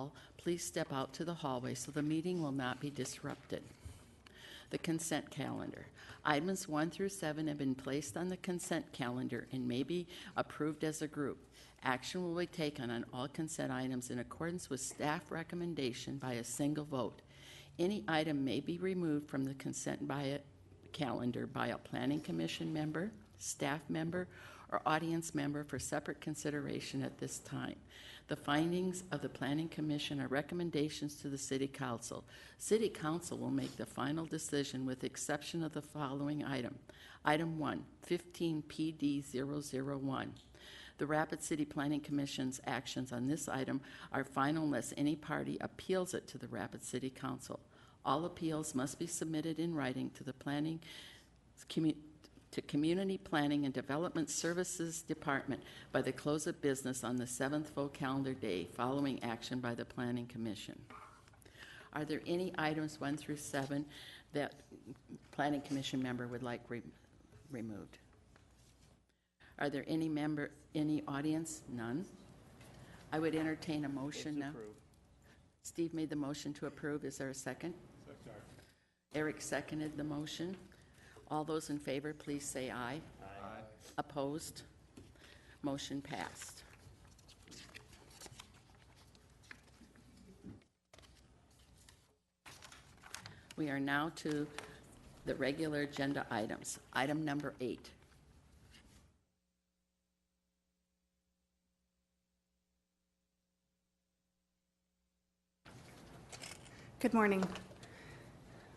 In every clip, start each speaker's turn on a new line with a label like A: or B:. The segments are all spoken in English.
A: call, please step out to the hallway so the meeting will not be disrupted. The consent calendar. Items 1 through 7 have been placed on the consent calendar and may be approved as a group. Action will be taken on all consent items in accordance with staff recommendation by a single vote. Any item may be removed from the consent calendar by a Planning Commission member, staff member, or audience member for separate consideration at this time. The findings of the Planning Commission are recommendations to the City Council. City Council will make the final decision with exception of the following item. Item 1, 15 PD 001. The Rapid City Planning Commission's actions on this item are final unless any party appeals it to the Rapid City Council. All appeals must be submitted in writing to the Community Planning and Development Services Department by the close of business on the 7th full calendar day following action by the Planning Commission. Are there any items 1 through 7 that Planning Commission member would like removed? Are there any audience? None. I would entertain a motion now. Steve made the motion to approve. Is there a second? Second. Eric seconded the motion. All those in favor, please say aye. Aye. Opposed? Motion passed. We are now to the regular agenda items. Item number 8.
B: Good morning.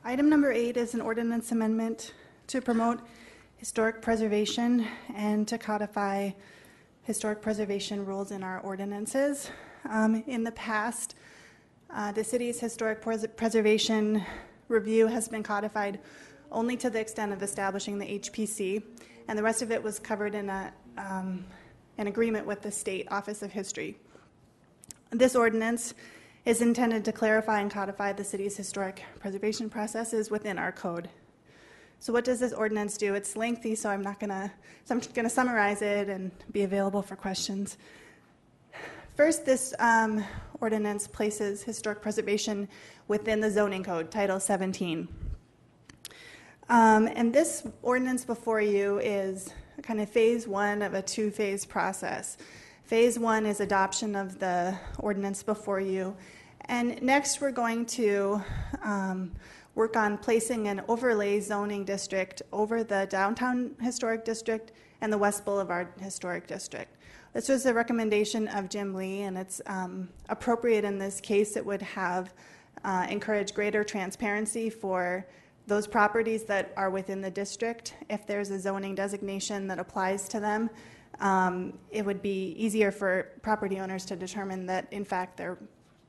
B: Item number 8 is an ordinance amendment to promote historic preservation and to codify historic preservation rules in our ordinances. In the past, the city's historic preservation review has been codified only to the extent of establishing the HPC, and the rest of it was covered in an agreement with the State Office of History. This ordinance is intended to clarify and codify the city's historic preservation processes within our code. So what does this ordinance do? It's lengthy, so I'm going to summarize it and be available for questions. First, this ordinance places historic preservation within the zoning code, Title 17. And this ordinance before you is kind of phase 1 of a 2-phase process. Phase 1 is adoption of the ordinance before you. And next we're going to work on placing an overlay zoning district over the downtown historic district and the West Boulevard historic district. This was a recommendation of Jim Lee, and it's appropriate in this case. It would have encourage greater transparency for those properties that are within the district. If there's a zoning designation that applies to them, it would be easier for property owners to determine that in fact their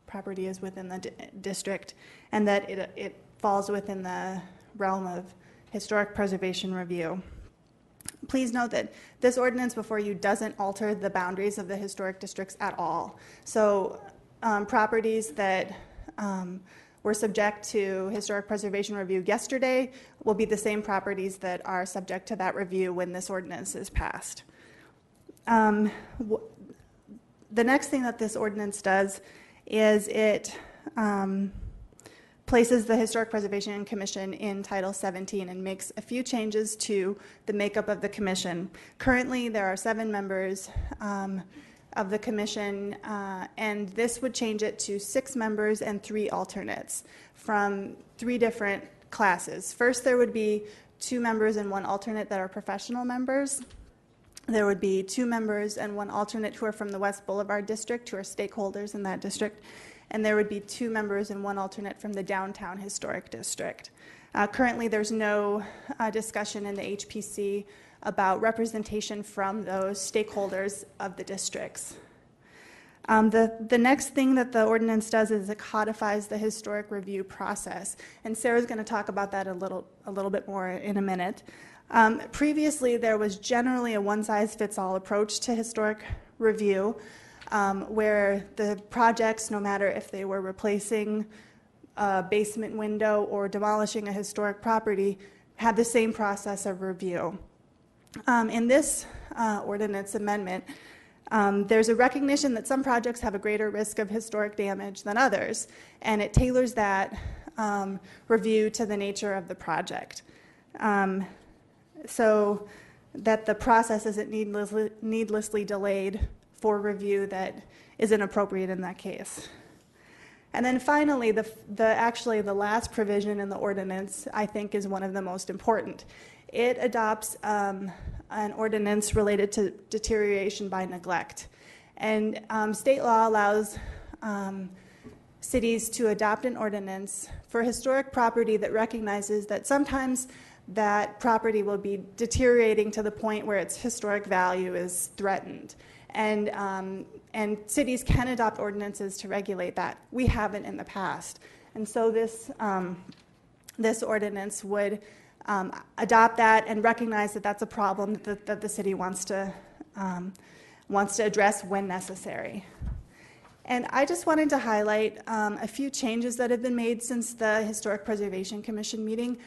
B: property is within the district and that it falls within the realm of historic preservation review. Please note that this ordinance before you doesn't alter the boundaries of the historic districts at all. So properties that were subject to historic preservation review yesterday will be the same properties that are subject to that review when this ordinance is passed. The next thing that this ordinance does is it places the Historic Preservation Commission in Title 17 and makes a few changes to the makeup of the commission. Currently, there are 7 members of the commission, and this would change it to 6 members and 3 alternates from 3 different classes. First, there would be 2 members and 1 alternate that are professional members. There would be 2 members and 1 alternate who are from the West Boulevard district, who are stakeholders in that district. And there would be 2 members and 1 alternate from the downtown historic district. Currently, there's no discussion in the HPC about representation from those stakeholders of the districts. The next thing that the ordinance does is it codifies the historic review process. And Sarah's going to talk about that a little bit more in a minute. Previously, there was generally a one-size-fits-all approach to historic review, where the projects, no matter if they were replacing a basement window or demolishing a historic property, had the same process of review. In this ordinance amendment, There's a recognition that some projects have a greater risk of historic damage than others, and it tailors that review to the nature of the project, so that the process isn't needlessly delayed for review that is inappropriate in that case. And then finally, actually the last provision in the ordinance, I think, is one of the most important. It adopts an ordinance related to deterioration by neglect. And state law allows cities to adopt an ordinance for historic property that recognizes that sometimes that property will be deteriorating to the point where its historic value is threatened. And cities can adopt ordinances to regulate that. We haven't in the past. And so this ordinance would adopt that and recognize that that's a problem that the city wants to address when necessary. And I just wanted to highlight a few changes that have been made since the Historic Preservation Commission meeting.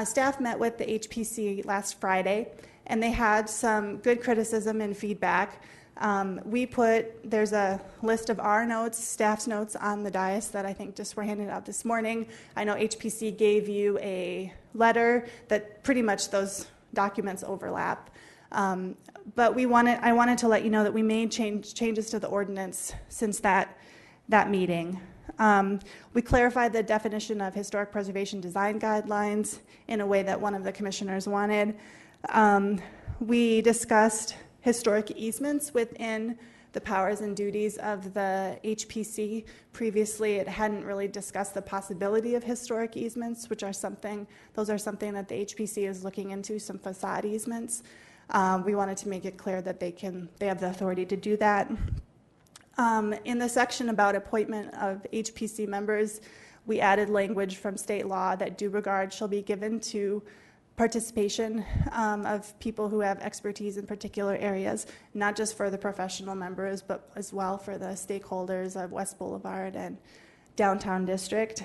B: Staff met with the HPC last Friday, and they had some good criticism and feedback. There's a list of our notes, staff's notes on the dais that I think just were handed out this morning. I know HPC gave you a letter that pretty much those documents overlap. But I wanted to let you know that we made changes to the ordinance since that meeting. We clarified the definition of historic preservation design guidelines in a way that one of the commissioners wanted. We discussed historic easements within the powers and duties of the HPC. Previously, it hadn't really discussed the possibility of historic easements, those are something that the HPC is looking into, some facade easements. We wanted to make it clear that they have the authority to do that. In the section about appointment of HPC members, we added language from state law that due regard shall be given to participation of people who have expertise in particular areas, not just for the professional members, but as well for the stakeholders of West Boulevard and Downtown District.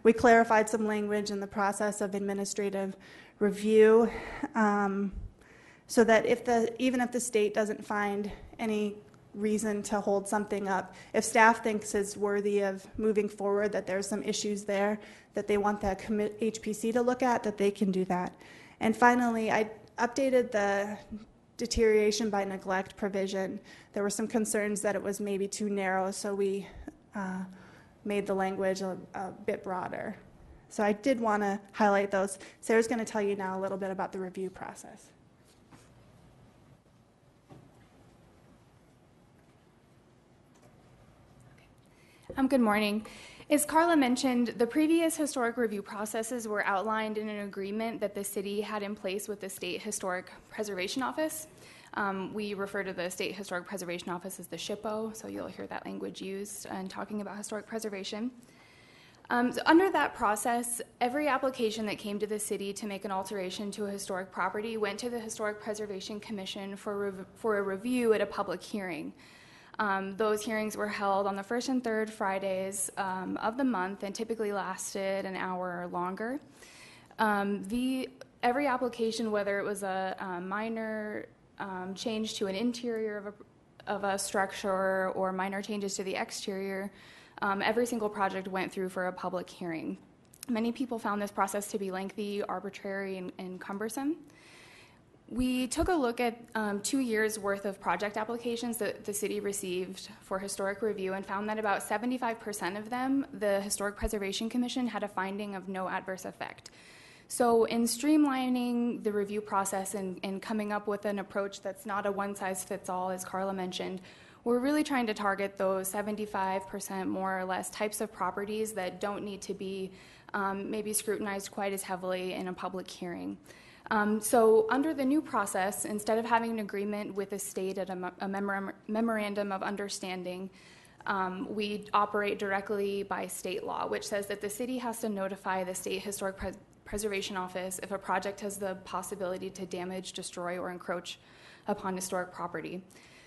B: We clarified some language in the process of administrative review, so that even if the state doesn't find any reason to hold something up, if staff thinks it's worthy of moving forward, that there's some issues there that they want the HPC to look at, that they can do that. And finally, I updated the deterioration by neglect provision. There were some concerns that it was maybe too narrow, so we made the language a bit broader. So I did want to highlight those. Sarah's going to tell you now a little bit about the review process.
C: Good morning. As Carla mentioned, the previous historic review processes were outlined in an agreement that the city had in place with the State Historic Preservation Office. We refer to the State Historic Preservation Office as the SHPO, so you'll hear that language used in talking about historic preservation. So under that process, every application that came to the city to make an alteration to a historic property went to the Historic Preservation Commission for a review at a public hearing. Those hearings were held on the first and third Fridays of the month and typically lasted an hour or longer. Every application, whether it was a minor change to an interior of a structure or minor changes to the exterior, every single project went through for a public hearing. Many people found this process to be lengthy, arbitrary, and cumbersome. We took a look at 2 years' worth of project applications that the city received for historic review and found that about 75% of them, the Historic Preservation Commission had a finding of no adverse effect. So in streamlining the review process and coming up with an approach that's not a one-size-fits-all, as Carla mentioned, we're really trying to target those 75% more or less types of properties that don't need to be maybe scrutinized quite as heavily in a public hearing. So under the new process, instead of having an agreement with the state at a memorandum of understanding, we operate directly by state law, which says that the city has to notify the State Historic Preservation Office if a project has the possibility to damage, destroy, or encroach upon historic property.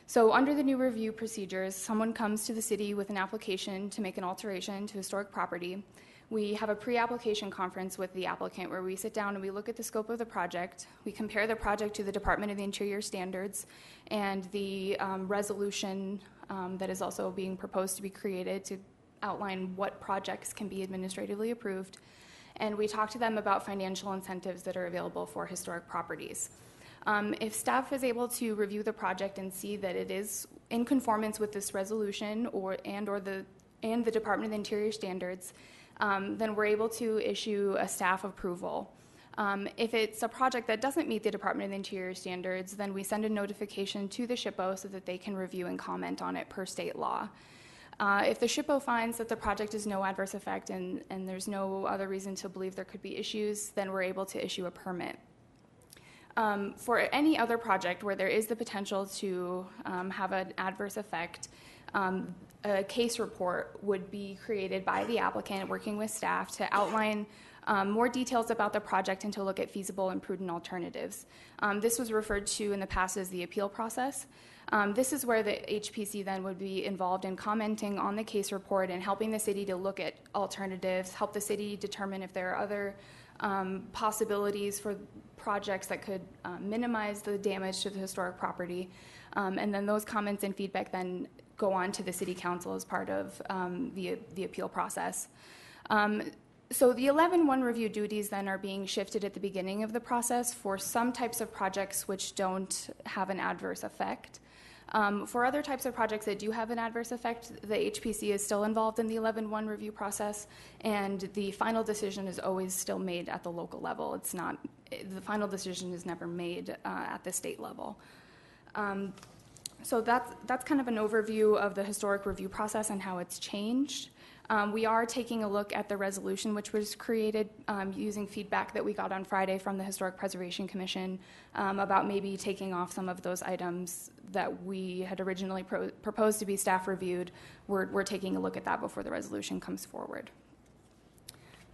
C: So under the new review procedures, someone comes to the city with an application to make an alteration to historic property. we have a pre-application conference with the applicant where we sit down and we look at the scope of the project. We compare the project to the Department of the Interior standards and the resolution that is also being proposed to be created to outline what projects can be administratively approved. And we talk to them about financial incentives that are available for historic properties. If staff is able to review the project and see that it is in conformance with this resolution and the Department of the Interior standards, then we're able to issue a staff approval. If it's a project that doesn't meet the Department of the Interior standards, then we send a notification to the SHPO so that they can review and comment on it per state law. If the SHPO finds that the project is no adverse effect and there's no other reason to believe there could be issues, then we're able to issue a permit. For any other project where there is the potential to have an adverse effect, a case report would be created by the applicant working with staff to outline more details about the project and to look at feasible and prudent alternatives. This was referred to in the past as the appeal process. This is where the HPC then would be involved in commenting on the case report and helping the city to look at alternatives, help the city determine if there are other possibilities for projects that could minimize the damage to the historic property. And then those comments and feedback then go on to the city council as part of the appeal process. So the 11-1 review duties then are being shifted at the beginning of the process for some types of projects which don't have an adverse effect. For other types of projects that do have an adverse effect, the HPC is still involved in the 11-1 review process, and the final decision is always still made at the local level. It's not, the final decision is never made at the state level. So that's kind of an overview of the historic review process and how it's changed. We are taking a look at the resolution which was created using feedback that we got on Friday from the Historic Preservation Commission about maybe taking off some of those items that we had originally proposed to be staff reviewed. We're taking a look at that before the resolution comes forward.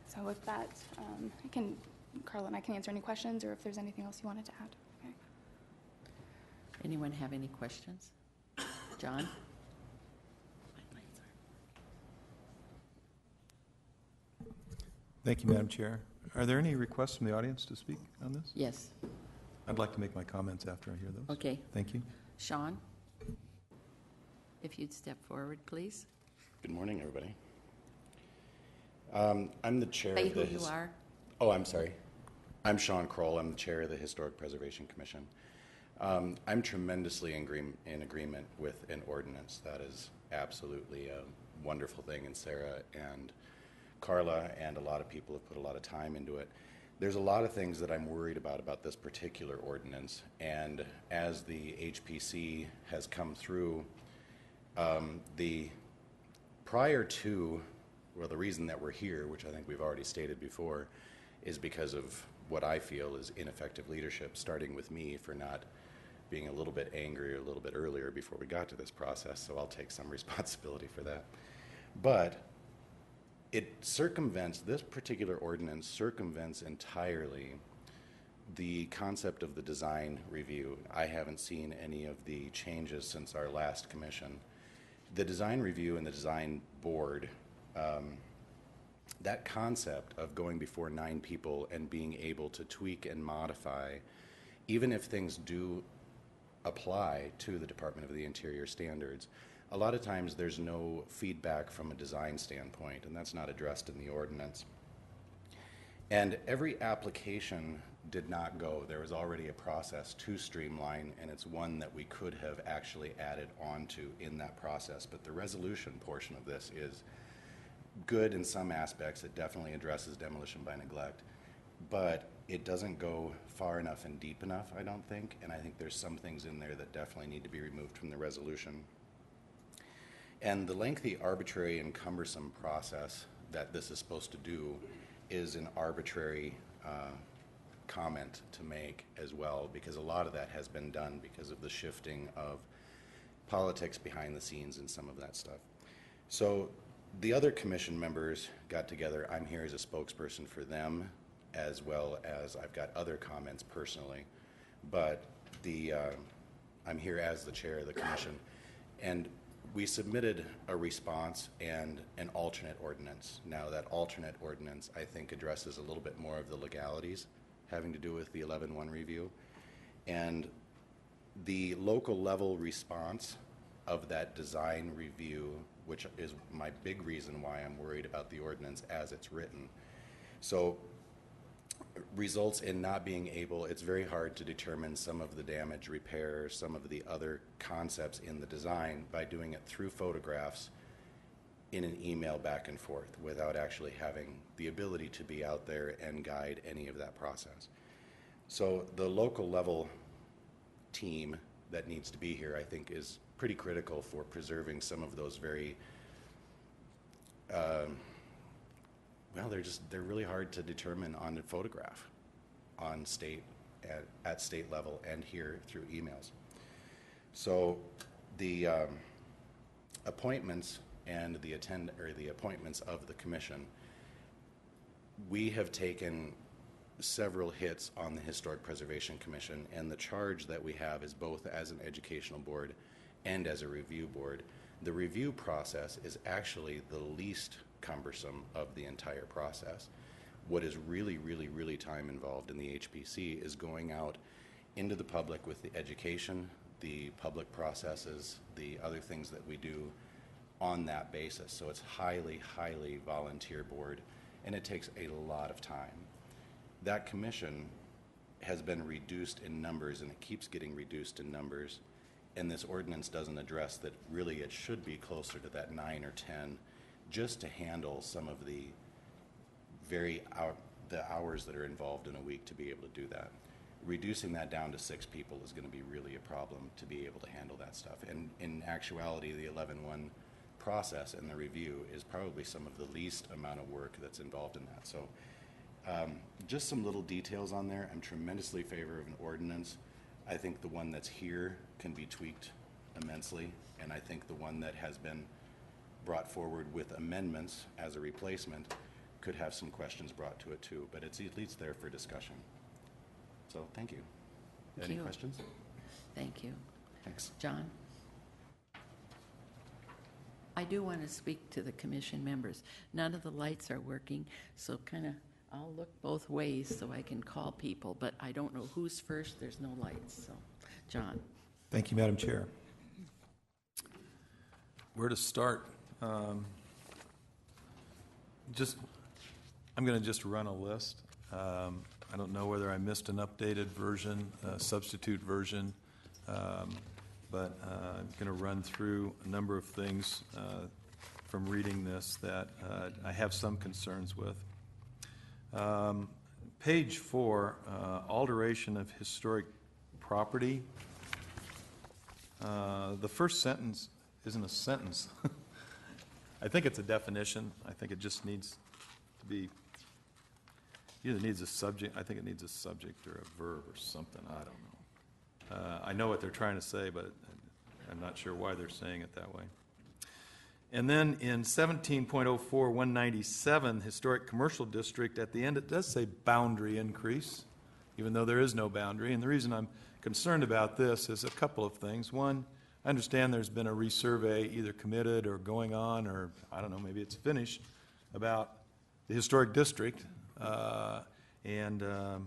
C: So with that, Carla and I can answer any questions or if there's anything else you wanted to add. Okay.
A: Anyone have any questions? John?
D: Thank you, Madam Chair. Are there any requests from the audience to speak on this?
A: Yes.
D: I'd like to make my comments after I hear those.
A: Okay.
D: Thank you.
A: Sean? If you'd step forward, please.
E: Good morning, everybody. I'm the chair
A: Say
E: of the...
A: who you are.
E: Oh, I'm sorry. I'm Sean Kroll. I'm the chair of the Historic Preservation Commission. I'm tremendously in agreement with an ordinance. That is absolutely a wonderful thing, and Sarah and Carla and a lot of people have put a lot of time into it. There's a lot of things that I'm worried about this particular ordinance, and as the HPC has come through, the reason that we're here, which I think we've already stated before, is because of what I feel is ineffective leadership, starting with me for not being a little bit angry a little bit earlier before we got to this process, so I'll take some responsibility for that. But this particular ordinance circumvents entirely the concept of the design review. I haven't seen any of the changes since our last commission. The design review and the design board, that concept of going before 9 people and being able to tweak and modify, even if things do apply to the Department of the Interior standards, a lot of times there's no feedback from a design standpoint, and that's not addressed in the ordinance. And every application did not go. There was already a process to streamline, and it's one that we could have actually added onto in that process. But the resolution portion of this is good in some aspects. It definitely addresses demolition by neglect, but it doesn't go far enough and deep enough, I don't think, and I think there's some things in there that definitely need to be removed from the resolution. And the lengthy, arbitrary, and cumbersome process that this is supposed to do is an arbitrary comment to make as well, because a lot of that has been done because of the shifting of politics behind the scenes and some of that stuff. So the other commission members got together. I'm here as a spokesperson for them, as well as I've got other comments personally, but I'm here as the chair of the commission. And we submitted a response and an alternate ordinance. Now, that alternate ordinance, I think, addresses a little bit more of the legalities having to do with the 11-1 review. And the local level response of that design review, which is my big reason why I'm worried about the ordinance as it's written. So results in not being able, it's very hard to determine some of the damage repair, some of the other concepts in the design by doing it through photographs in an email back and forth without actually having the ability to be out there and guide any of that process. So the local level team that needs to be here, I think, is pretty critical for preserving some of those very well, they're really hard to determine on a photograph on at state level and here through emails. So the appointments and the appointments of the commission, we have taken several hits on the Historic Preservation Commission, and the charge that we have is both as an educational board and as a review board. The review process is actually the least cumbersome of the entire process. What is really, really, really time involved in the HPC is going out into the public with the education, the public processes, the other things that we do on that basis. So it's highly, highly volunteer board, and it takes a lot of time. That commission has been reduced in numbers, and it keeps getting reduced in numbers, and this ordinance doesn't address that. Really, it should be closer to that 9 or 10, just to handle some of the the hours that are involved in a week to be able to do that. Reducing that down to 6 people is going to be really a problem to be able to handle that stuff. And in actuality, the 11-1 process and the review is probably some of the least amount of work that's involved in that. So just some little details on there. I'm tremendously in favor of an ordinance. I think the one that's here can be tweaked immensely, and I think the one that has been brought forward with amendments as a replacement could have some questions brought to it too, but it's at least there for discussion. So thank you.
A: Thank
E: Any
A: you.
E: questions?
A: Thank you.
E: Thanks.
A: John? I do want to speak to the commission members. None of the lights are working, so I'll look both ways so I can call people, but I don't know who's first. There's no lights, so. John?
D: Thank you, Madam Chair. Where to start? I'm going to just run a list. I don't know whether I missed an updated version, substitute version, but I'm going to run through a number of things from reading this that I have some concerns with. Page 4, alteration of historic property. The first sentence isn't a sentence. I think it's a definition. I think it just needs to be, either needs a subject, I think it needs a subject or a verb or something, I don't know. I know what they're trying to say, but I'm not sure why they're saying it that way. And then in 17.04, 197, Historic Commercial District, at the end it does say boundary increase, even though there is no boundary. And the reason I'm concerned about this is a couple of things. One, I understand there's been a resurvey either committed or going on, or I don't know, maybe it's finished, about the historic district. And the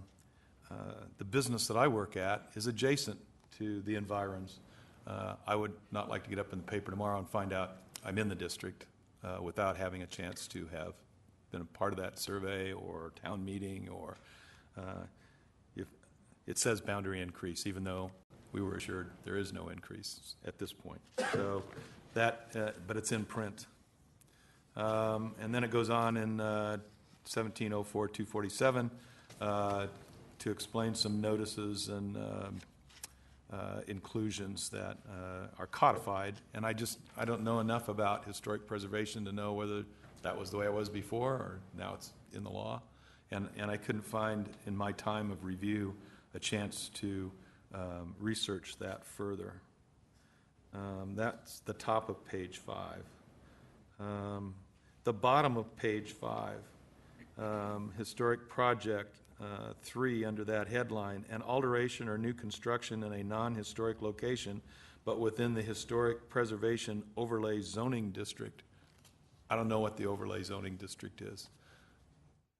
D: business that I work at is adjacent to the environs. I would not like to get up in the paper tomorrow and find out I'm in the district without having a chance to have been a part of that survey or town meeting, or if it says boundary increase, even though we were assured there is no increase at this point. So that, but it's in print. And then it goes on in 1704-247 to explain some notices and inclusions that are codified. And I don't know enough about historic preservation to know whether that was the way it was before or now it's in the law. And I couldn't find in my time of review a chance to research that further. That's the top of page 5. The bottom of page 5, historic project 3 under that headline, an alteration or new construction in a non-historic location but within the Historic Preservation Overlay Zoning District. I don't know what the overlay zoning district is.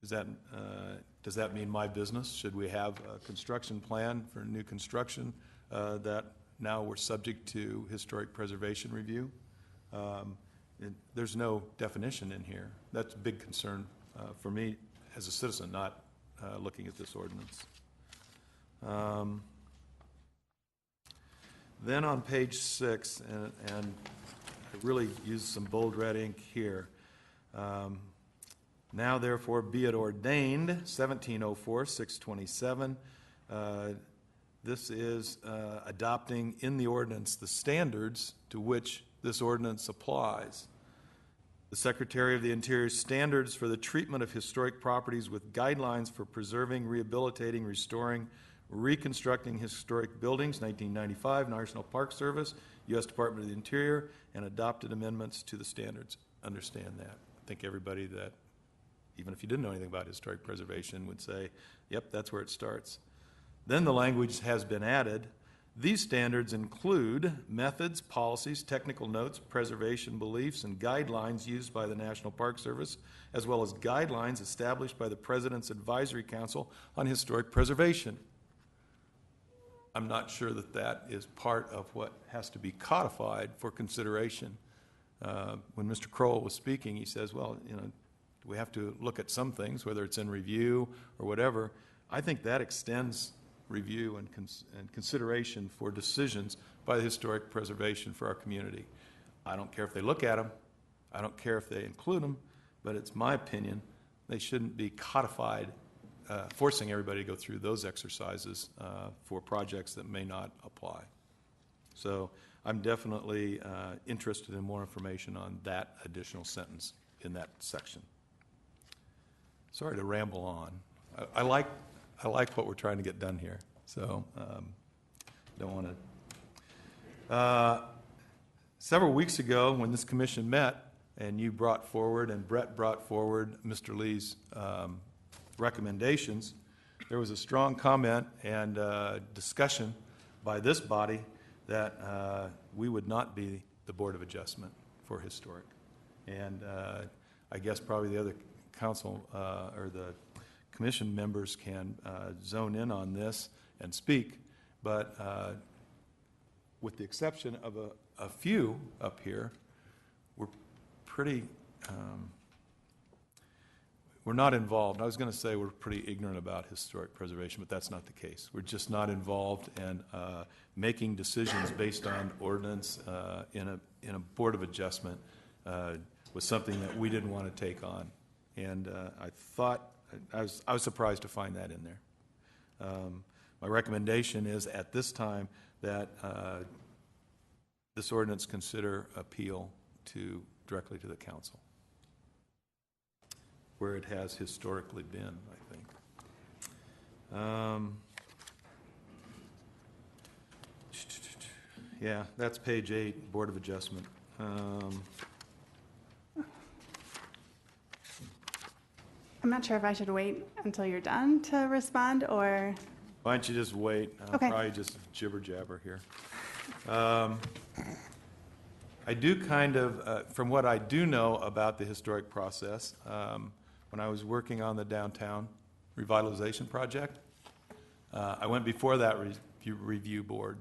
D: Does that mean my business? Should we have a construction plan for new construction that now we're subject to historic preservation review? There's no definition in here. That's a big concern for me as a citizen, not looking at this ordinance. Then on page 6, and I really used some bold red ink here. Now therefore be it ordained, 1704, 627. This is adopting in the ordinance the standards to which this ordinance applies. The Secretary of the Interior standards for the treatment of historic properties with guidelines for preserving, rehabilitating, restoring, reconstructing historic buildings, 1995, National Park Service, U.S. Department of the Interior, and adopted amendments to the standards. Understand that. I think everybody that, even if you didn't know anything about historic preservation, would say, yep, that's where it starts. Then the language has been added. These standards include methods, policies, technical notes, preservation beliefs, and guidelines used by the National Park Service, as well as guidelines established by the President's Advisory Council on Historic Preservation. I'm not sure that that is part of what has to be codified for consideration. When Mr. Kroll was speaking, he says, well, we have to look at some things, whether it's in review or whatever. I think that extends review and consideration for decisions by the historic preservation for our community. I don't care if they look at them. I don't care if they include them, but it's my opinion they shouldn't be codified, forcing everybody to go through those exercises for projects that may not apply. So I'm definitely interested in more information on that additional sentence in that section. Sorry to ramble on. I like what we're trying to get done here, so don't want to. Several weeks ago, when this commission met, and you brought forward, and Brett brought forward Mr. Lee's recommendations, there was a strong comment and discussion by this body that we would not be the Board of Adjustment for historic. And I guess probably the other council or the commission members can zone in on this and speak, but with the exception of a few up here, we're pretty, we're not involved. I was going to say we're pretty ignorant about historic preservation, but that's not the case. We're just not involved in making decisions based on ordinance in a Board of Adjustment was something that we didn't want to take on. And I thought, I was surprised to find that in there. My recommendation is at this time that this ordinance consider appeal directly to the council, where it has historically been, I think. Yeah, that's page 8, Board of Adjustment.
B: I'm not sure if I should wait until you're done to respond, or...
D: Why don't you just wait? I'll
B: Okay.
D: probably just jibber-jabber here. I do kind of, from what I do know about the historic process, when I was working on the downtown revitalization project, I went before that review board.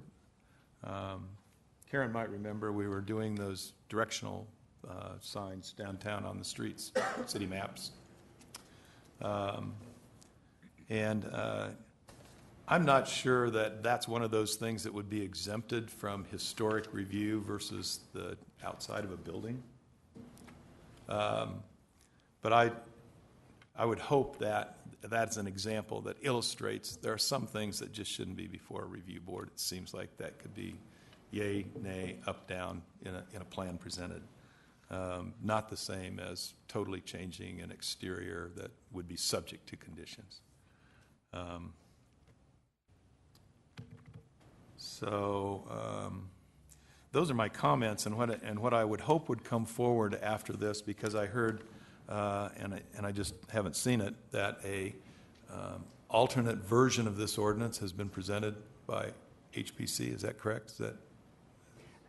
D: Karen might remember we were doing those directional signs downtown on the streets, city maps. I'm not sure that that's one of those things that would be exempted from historic review versus the outside of a building. But I would hope that that's an example that illustrates there are some things that just shouldn't be before a review board. It seems like that could be yay, nay, up, down in a plan presented. Not the same as totally changing an exterior that would be subject to conditions. Those are my comments, and what I would hope would come forward after this, because I heard, and I just haven't seen it, that a alternate version of this ordinance has been presented by HPC. Is that correct?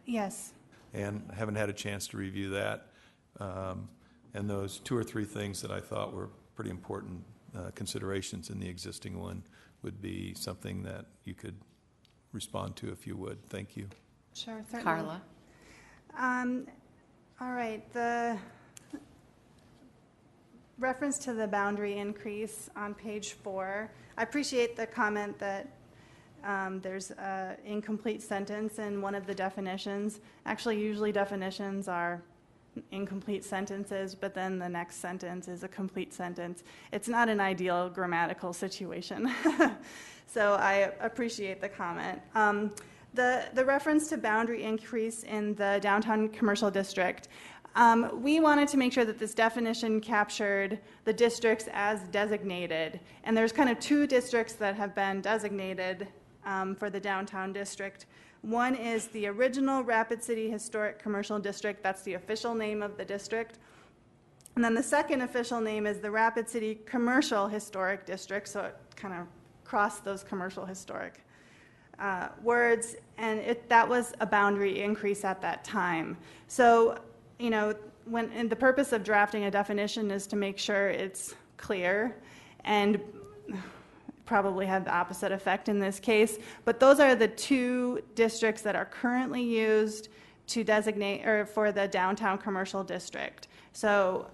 B: Yes.
D: and haven't had a chance to review that. And those 2 or 3 things that I thought were pretty important considerations in the existing one would be something that you could respond to if you would. Thank you.
B: Sure, certainly.
A: Carla?
B: All right, the reference to the boundary increase on page 4. I appreciate the comment that there's an incomplete sentence in one of the definitions. Actually, usually definitions are incomplete sentences, but then the next sentence is a complete sentence. It's not an ideal grammatical situation. So I appreciate the comment. The reference to boundary increase in the downtown commercial district, we wanted to make sure that this definition captured the districts as designated. And there's kind of 2 districts that have been designated for the downtown district. One is the original Rapid City Historic Commercial District. That's the official name of the district. And then the second official name is the Rapid City Commercial Historic District. So it kind of crossed those commercial historic words, and that was a boundary increase at that time. So, you know, and the purpose of drafting a definition is to make sure it's clear, and probably had the opposite effect in this case. But those are the 2 districts that are currently used to designate, or for the downtown commercial district. So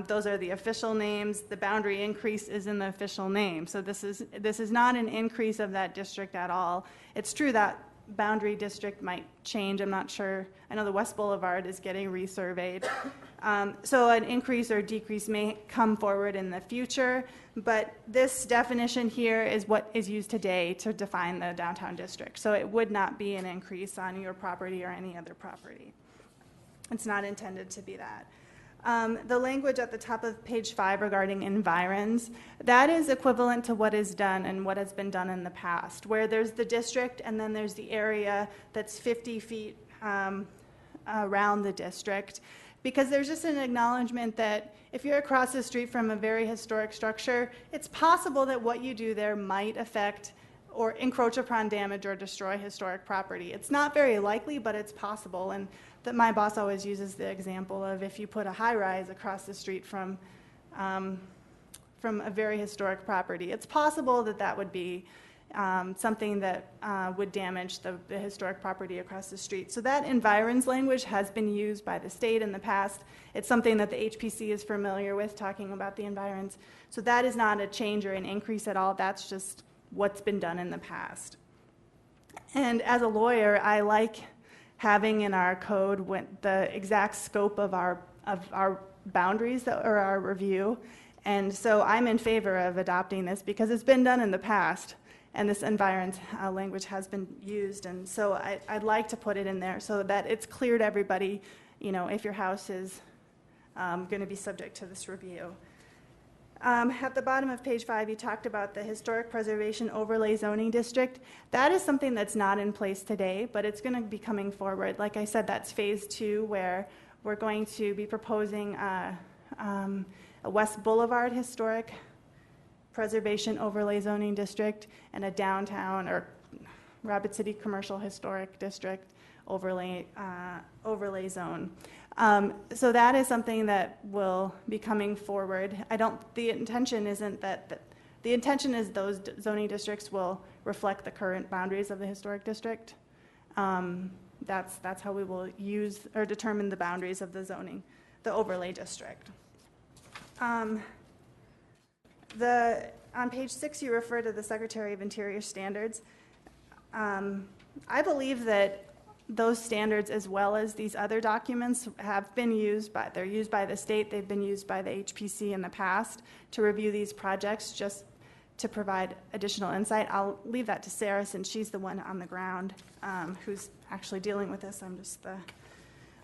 B: those are the official names. The boundary increase is in the official name. So this is not an increase of that district at all. It's true that boundary district might change. I'm not sure. I know the West Boulevard is getting resurveyed. So an increase or decrease may come forward in the future, but this definition here is what is used today to define the downtown district. So it would not be an increase on your property or any other property. It's not intended to be that. The language at the top of page 5 regarding environs, that is equivalent to what is done and what has been done in the past, where there's the district and then there's the area that's 50 feet around the district, because there's just an acknowledgement that if you're across the street from a very historic structure, it's possible that what you do there might affect or encroach upon, damage, or destroy historic property. It's not very likely, but it's possible. And that my boss always uses the example of if you put a high-rise across the street from a very historic property, it's possible that that would be something that would damage the historic property across the street. So that environs language has been used by the state in the past. It's something that the HPC is familiar with, talking about the environs. So that is not a change or an increase at all. That's just what's been done in the past. And as a lawyer, I like having in our code the exact scope of our boundaries or our review. And so I'm in favor of adopting this because it's been done in the past, and this environs language has been used. And so I'd like to put it in there so that it's clear to everybody, you know, if your house is going to be subject to this review. At the bottom of page 5, you talked about the Historic Preservation Overlay Zoning District. That is something that's not in place today, but it's going to be coming forward. Like I said, that's phase 2, where we're going to be proposing a West Boulevard Historic Preservation Overlay Zoning District and a downtown or Rapid City Commercial Historic District overlay zone. So that is something that will be coming forward. The intention isn't that, the intention is those zoning districts will reflect the current boundaries of the historic district. That's how we will use or determine the boundaries of the zoning, the overlay district. On page 6, you refer to the Secretary of Interior standards. I believe that those standards, as well as these other documents, have been they're used by the state, they've been used by the HPC in the past to review these projects, just to provide additional insight. I'll leave that to Sarah, since she's the one on the ground who's actually dealing with this. I'm just the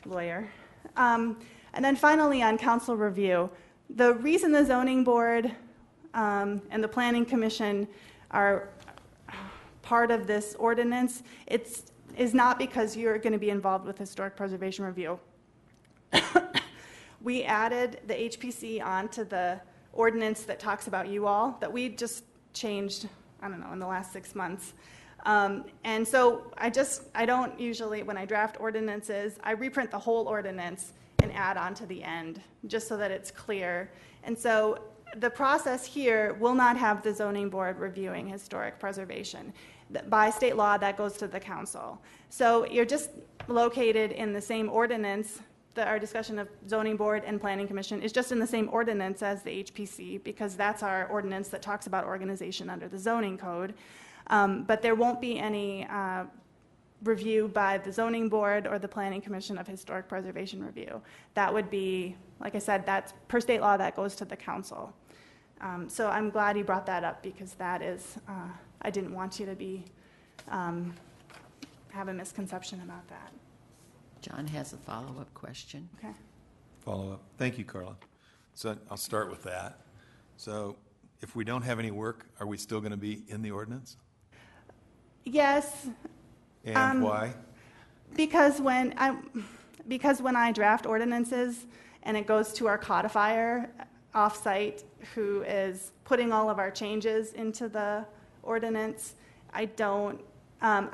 B: lawyer. And then finally, on council review, the reason the zoning board and the planning commission are part of this ordinance, is not because you're going to be involved with historic preservation review. We added the HPC onto the ordinance that talks about you all, that we just changed, I don't know, in the last 6 months. And so I don't usually, when I draft ordinances, I reprint the whole ordinance and add on to the end, just so that it's clear. And so the process here will not have the zoning board reviewing historic preservation. By state law, that goes to the council. So you're just located in the same ordinance. Our discussion of zoning board and planning commission is just in the same ordinance as the HPC, because that's our ordinance that talks about organization under the zoning code. But there won't be any review by the zoning board or the planning commission of historic preservation review. That would be, like I said, that's per state law, that goes to the council. So I'm glad you brought that up, because that is, I didn't want you to be, have a misconception about that.
A: John has a follow-up question.
B: Okay.
D: Follow-up. Thank you, Carla. So I'll start with that. So if we don't have any work, are we still going to be in the ordinance?
B: Yes,
D: And why?
B: because when I draft ordinances and it goes to our codifier off-site, who is putting all of our changes into the ordinance, I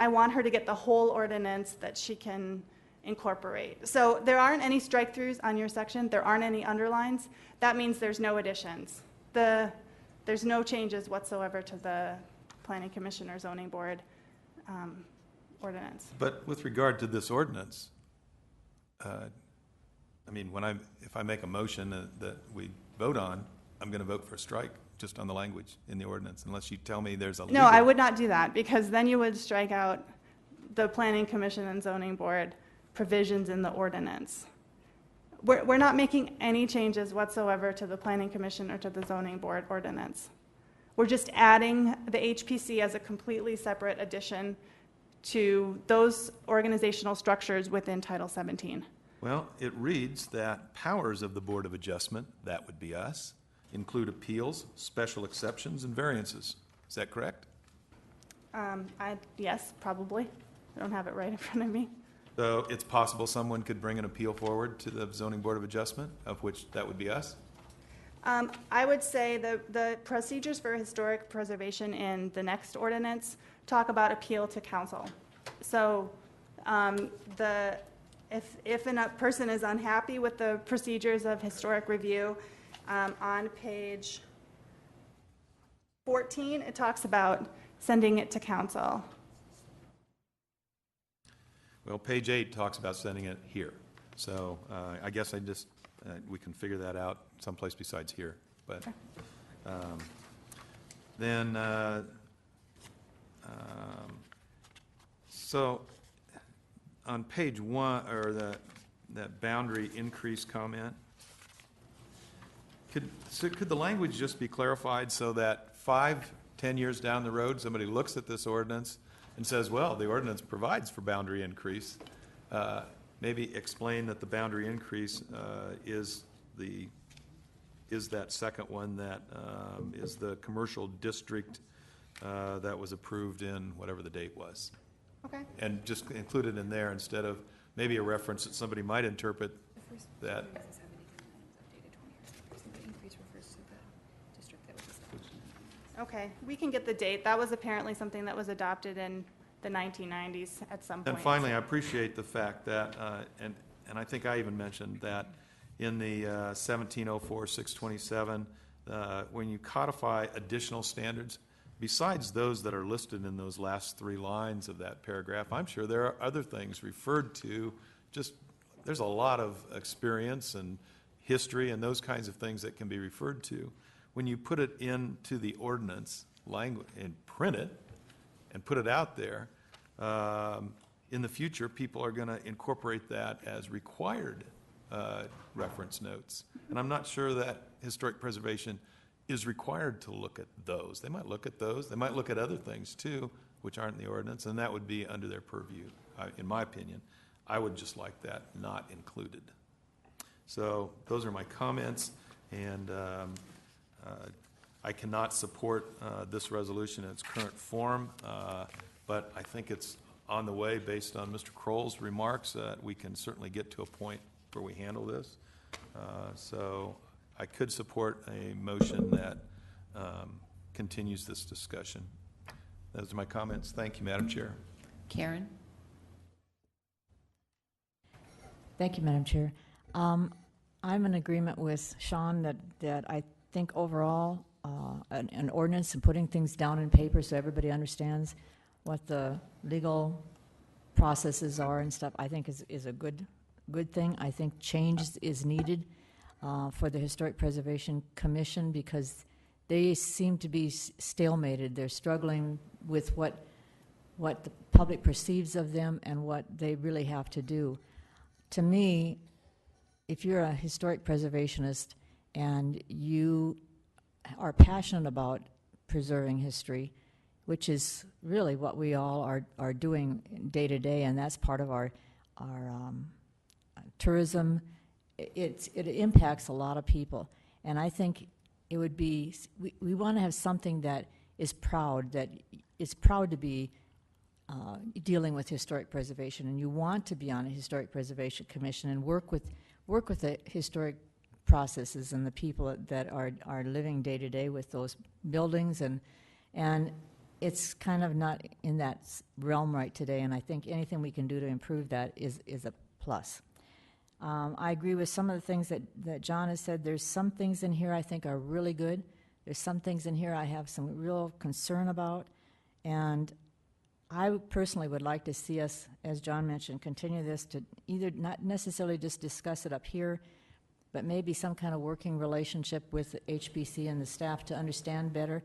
B: want her to get the whole ordinance that she can incorporate. So there aren't any strike-throughs on your section. There aren't any underlines. That means there's no additions. There's no changes whatsoever to the planning commission or zoning board ordinance.
D: But with regard to this ordinance, I mean, if I make a motion that we vote on, I'm going to vote for a strike just on the language in the ordinance, unless you tell me there's a legal.
B: No, I would not do that, because then you would strike out the planning commission and zoning board provisions in the ordinance. We're not making any changes whatsoever to the planning commission or to the zoning board ordinance. We're just adding the HPC as a completely separate addition to those organizational structures within Title 17.
D: Well, it reads that powers of the Board of Adjustment, that would be us, include appeals, special exceptions, and variances. Is that correct?
B: Yes, probably. I don't have it right in front of me.
D: So it's possible someone could bring an appeal forward to the Zoning Board of Adjustment, of which that would be us?
B: I would say the procedures for historic preservation in the next ordinance talk about appeal to council. So if a person is unhappy with the procedures of historic review, on page 14, it talks about sending it to council.
D: Well, page 8 talks about sending it here. So I guess we can figure that out someplace besides here. But then, so on page 1, or that boundary increase comment, could the language just be clarified so that 5-10 years down the road, somebody looks at this ordinance and says, well, the ordinance provides for boundary increase? Maybe explain that the boundary increase is that second one that is the commercial district that was approved in whatever the date was.
B: Okay.
D: And just include it in there instead of maybe a reference that somebody might interpret that.
B: Okay, we can get the date. That was apparently something that was adopted in the 1990s at some point.
D: And finally, I appreciate the fact that, and I think I even mentioned that in the 1704-627, when you codify additional standards, besides those that are listed in those last 3 lines of that paragraph, I'm sure there are other things referred to. Just there's a lot of experience and history and those kinds of things that can be referred to. When you put it into the ordinance language and print it and put it out there, in the future, people are going to incorporate that as required reference notes. And I'm not sure that historic preservation is required to look at those. They might look at those. They might look at other things too, which aren't in the ordinance, and that would be under their purview, in my opinion. I would just like that not included. So those are my comments, and I cannot support this resolution in its current form, but I think it's on the way based on Mr. Kroll's remarks that we can certainly get to a point where we handle this. So I could support a motion that continues this discussion. Those are my comments. Thank you, Madam Chair.
A: Karen?
F: Thank you, Madam Chair. I'm in agreement with Sean that I think overall an ordinance and putting things down in paper so everybody understands what the legal processes are and stuff, I think is a good thing. I think change is needed for the Historic Preservation Commission because they seem to be stalemated. They're struggling with what the public perceives of them and what they really have to do. To me, if you're a historic preservationist and you are passionate about preserving history, which is really what we all are doing day to day, and that's part of our tourism, it impacts a lot of people. And I think it would be, we want to have something that is proud to be dealing with historic preservation, and you want to be on a historic preservation commission and work with the historic processes and the people that are living day to day with those buildings, and it's kind of not in that realm right today, and I think anything we can do to improve that is a plus. I agree with some of the things that John has said. There's some things in here I think are really good. There's some things in here I have some real concern about, and I personally would like to see us, as John mentioned, continue this to either not necessarily just discuss it up here, but maybe some kind of working relationship with HBC and the staff to understand better.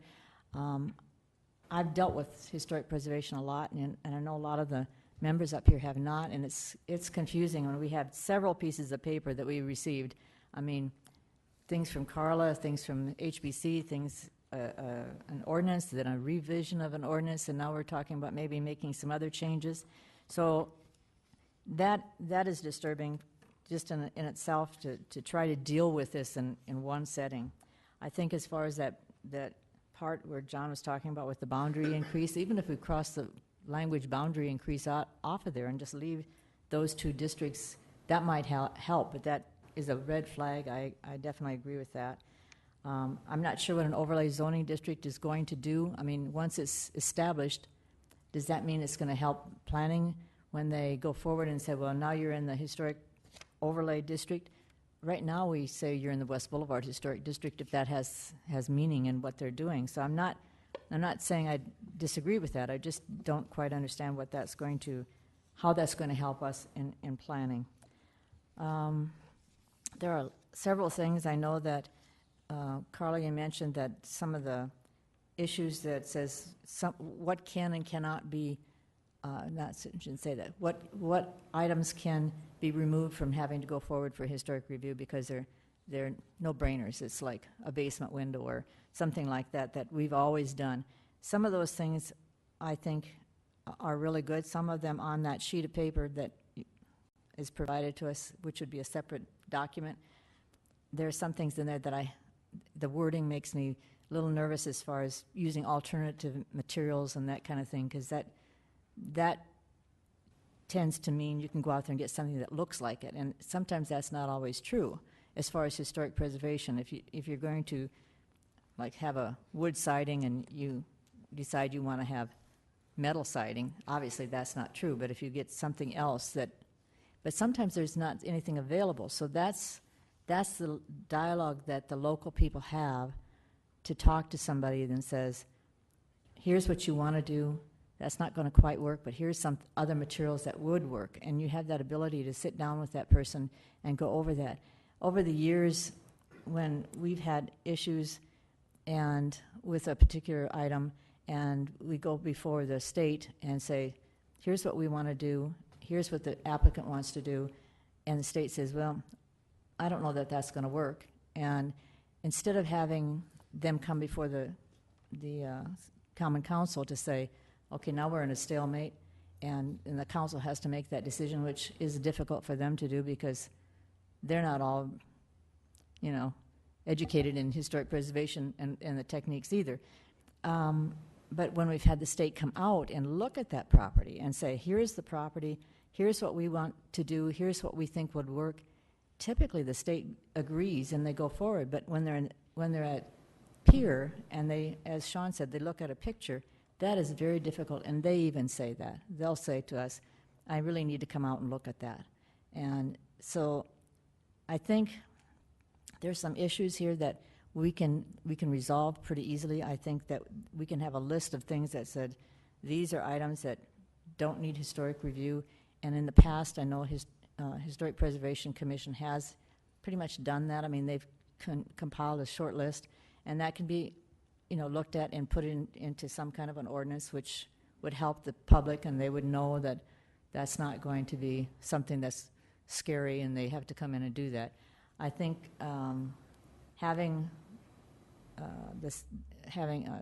F: I've dealt with historic preservation a lot, and I know a lot of the members up here have not, and it's confusing when we have several pieces of paper that we received. I mean, things from Carla, things from HBC, things, an ordinance, then a revision of an ordinance, and now we're talking about maybe making some other changes. So that is disturbing just in itself to try to deal with this in one setting. I think as far as that part where John was talking about with the boundary increase, even if we cross the language boundary increase off of there and just leave those two districts, that might help, but that is a red flag. I definitely agree with that. I'm not sure what an overlay zoning district is going to do. I mean, once it's established, does that mean it's going to help planning when they go forward and say, well, now you're in the historic overlay district? Right now we say you're in the West Boulevard Historic District if that has meaning in what they're doing. So I'm not saying I disagree with that. I just don't quite understand how that's going to help us in planning. There are several things I know that Carla, you mentioned that some of the issues that says what can and cannot be, shouldn't say that, what items can be removed from having to go forward for historic review because they're no-brainers. It's like a basement window or something like that we've always done. Some of those things I think are really good. Some of them on that sheet of paper that is provided to us, which would be a separate document. There are some things in there that the wording makes me a little nervous as far as using alternative materials and that kind of thing, because that tends to mean you can go out there and get something that looks like it, and sometimes that's not always true as far as historic preservation. If you're going to like have a wood siding and you decide you want to have metal siding, obviously that's not true, but if you get something else but sometimes there's not anything available, so that's the dialogue that the local people have to talk to somebody that says, here's what you want to do, that's not going to quite work, but here's some other materials that would work, and you have that ability to sit down with that person and go over that. Over the years, when we've had issues and with a particular item, and we go before the state and say, here's what we want to do, here's what the applicant wants to do, and the state says, well, I don't know that that's going to work. And instead of having them come before the Common Council to say, okay, now we're in a stalemate, and the council has to make that decision, which is difficult for them to do because they're not all, educated in historic preservation and the techniques either. But when we've had the state come out and look at that property and say, here's the property, here's what we want to do, here's what we think would work, typically the state agrees and they go forward. But when they're at peer and they, as Sean said, they look at a picture, That is very difficult, and they even say that. They'll say to us, I really need to come out and look at that. And so I think there's some issues here that we can resolve pretty easily. I think that we can have a list of things that said, these are items that don't need historic review. And in the past, I know Historic Preservation Commission has pretty much done that. I mean, they've compiled a short list, and that can be, looked at and put into some kind of an ordinance, which would help the public, and they would know that that's not going to be something that's scary, and they have to come in and do that. I think having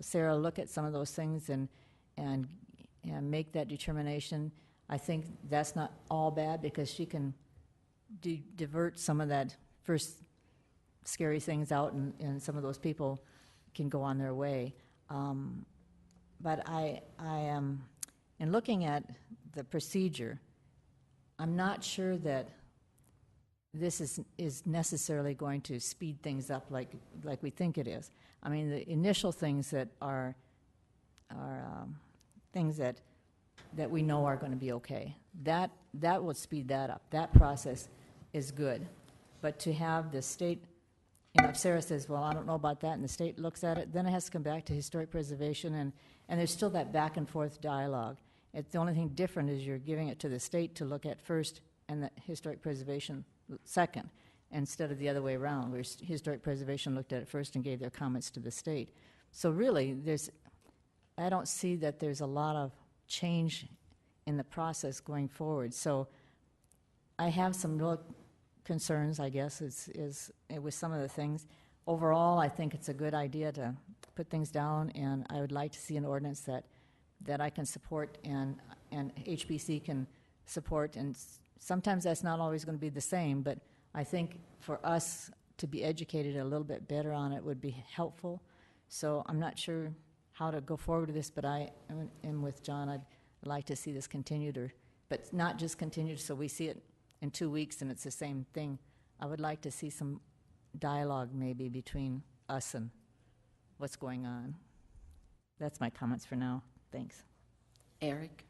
F: Sarah look at some of those things and make that determination, I think that's not all bad, because she can divert some of that first scary things out, and some of those people can go on their way. But I am, in looking at the procedure, I'm not sure that this is necessarily going to speed things up like we think it is. I mean, the initial things that are things that we know are going to be okay, that will speed that up. That process is good. But to have the state, if Sarah says, well, I don't know about that, and the state looks at it, then it has to come back to historic preservation, and there's still that back and forth dialogue. The only thing different is you're giving it to the state to look at first, and the historic preservation second, instead of the other way around, where historic preservation looked at it first and gave their comments to the state. So really, I don't see that there's a lot of change in the process going forward. So I have some real concerns, I guess, is with some of the things. Overall, I think it's a good idea to put things down, and I would like to see an ordinance that I can support and HBC can support, and sometimes that's not always going to be the same, but I think for us to be educated a little bit better on it would be helpful. So I'm not sure how to go forward with this, but I am with John. I'd like to see this continued, but not just continued so we see it in 2 weeks and it's the same thing. I would like to see some dialogue maybe between us and what's going on. That's my comments for now. Thanks.
A: Eric?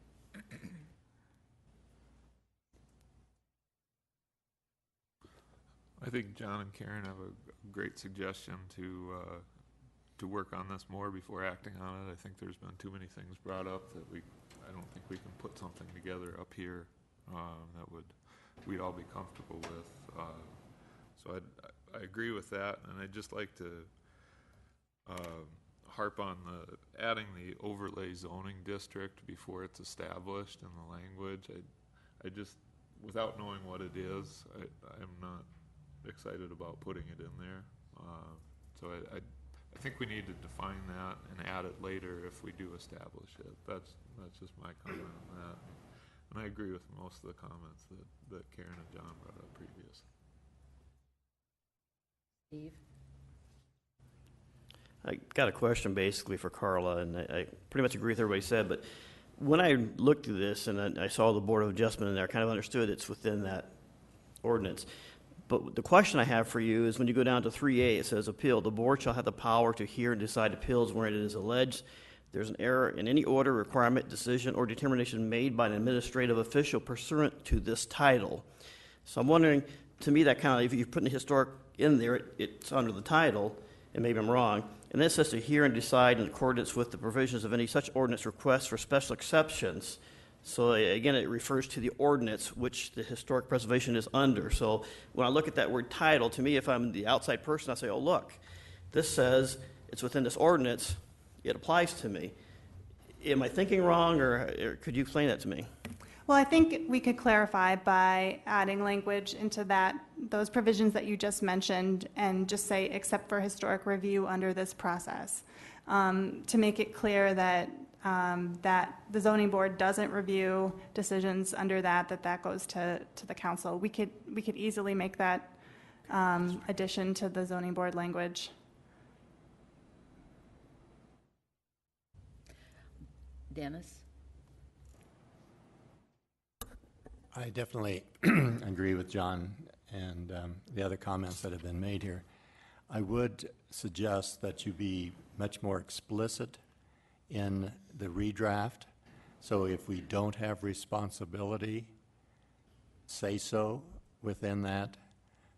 G: I think John and Karen have a great suggestion to work on this more before acting on it. I think there's been too many things brought up that I don't think we can put something together up here that we'd all be comfortable with. So I agree with that, and I'd just like to harp on adding the overlay zoning district before it's established in the language. I just, without knowing what it is, I'm not excited about putting it in there. So I think we need to define that and add it later if we do establish it. That's just my comment on that. And I agree with most of the comments that Karen and John brought up previously.
A: Steve?
H: I got a question basically for Carla, and I pretty much agree with everybody said, but when I looked through this and I saw the Board of Adjustment in there, I kind of understood it's within that ordinance. But the question I have for you is when you go down to 3A, it says appeal. The board shall have the power to hear and decide appeals where it is alleged there's an error in any order, requirement, decision, or determination made by an administrative official pursuant to this title. So I'm wondering, to me, that kind of, if you put the historic in there, it's under the title, and maybe I'm wrong, and then it says to hear and decide in accordance with the provisions of any such ordinance requests for special exceptions. So again, it refers to the ordinance which the historic preservation is under. So when I look at that word title, to me, if I'm the outside person, I say, oh, look, this says it's within this ordinance, it applies to me. Am I thinking wrong, or could you explain that to me?
B: Well, I think we could clarify by adding language into those provisions that you just mentioned, and just say, except for historic review under this process, to make it clear that the zoning board doesn't review decisions under that goes to the council. We could easily make that addition to the zoning board language.
A: Dennis?
I: I definitely agree with John and the other comments that have been made here. I would suggest that you be much more explicit in the redraft. So if we don't have responsibility, say so within that,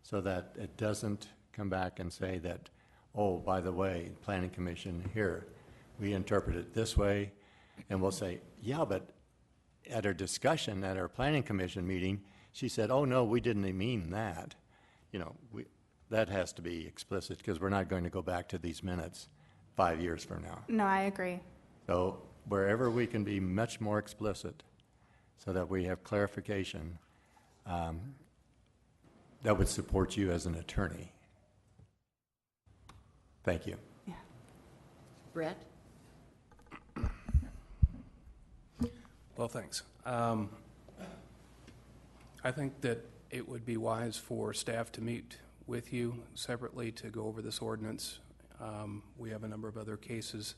I: so that it doesn't come back and say that, oh, by the way, Planning Commission, here, we interpret it this way, and we'll say, yeah, but at our discussion at our Planning Commission meeting, she said, oh, no, we didn't mean that. You know, that has to be explicit, because we're not going to go back to these minutes 5 years from now.
B: No, I agree.
I: So wherever we can be much more explicit so that we have clarification, that would support you as an attorney. Thank you.
A: Brett?
J: Well, thanks. I think that it would be wise for staff to meet with you separately to go over this ordinance. We have a number of other cases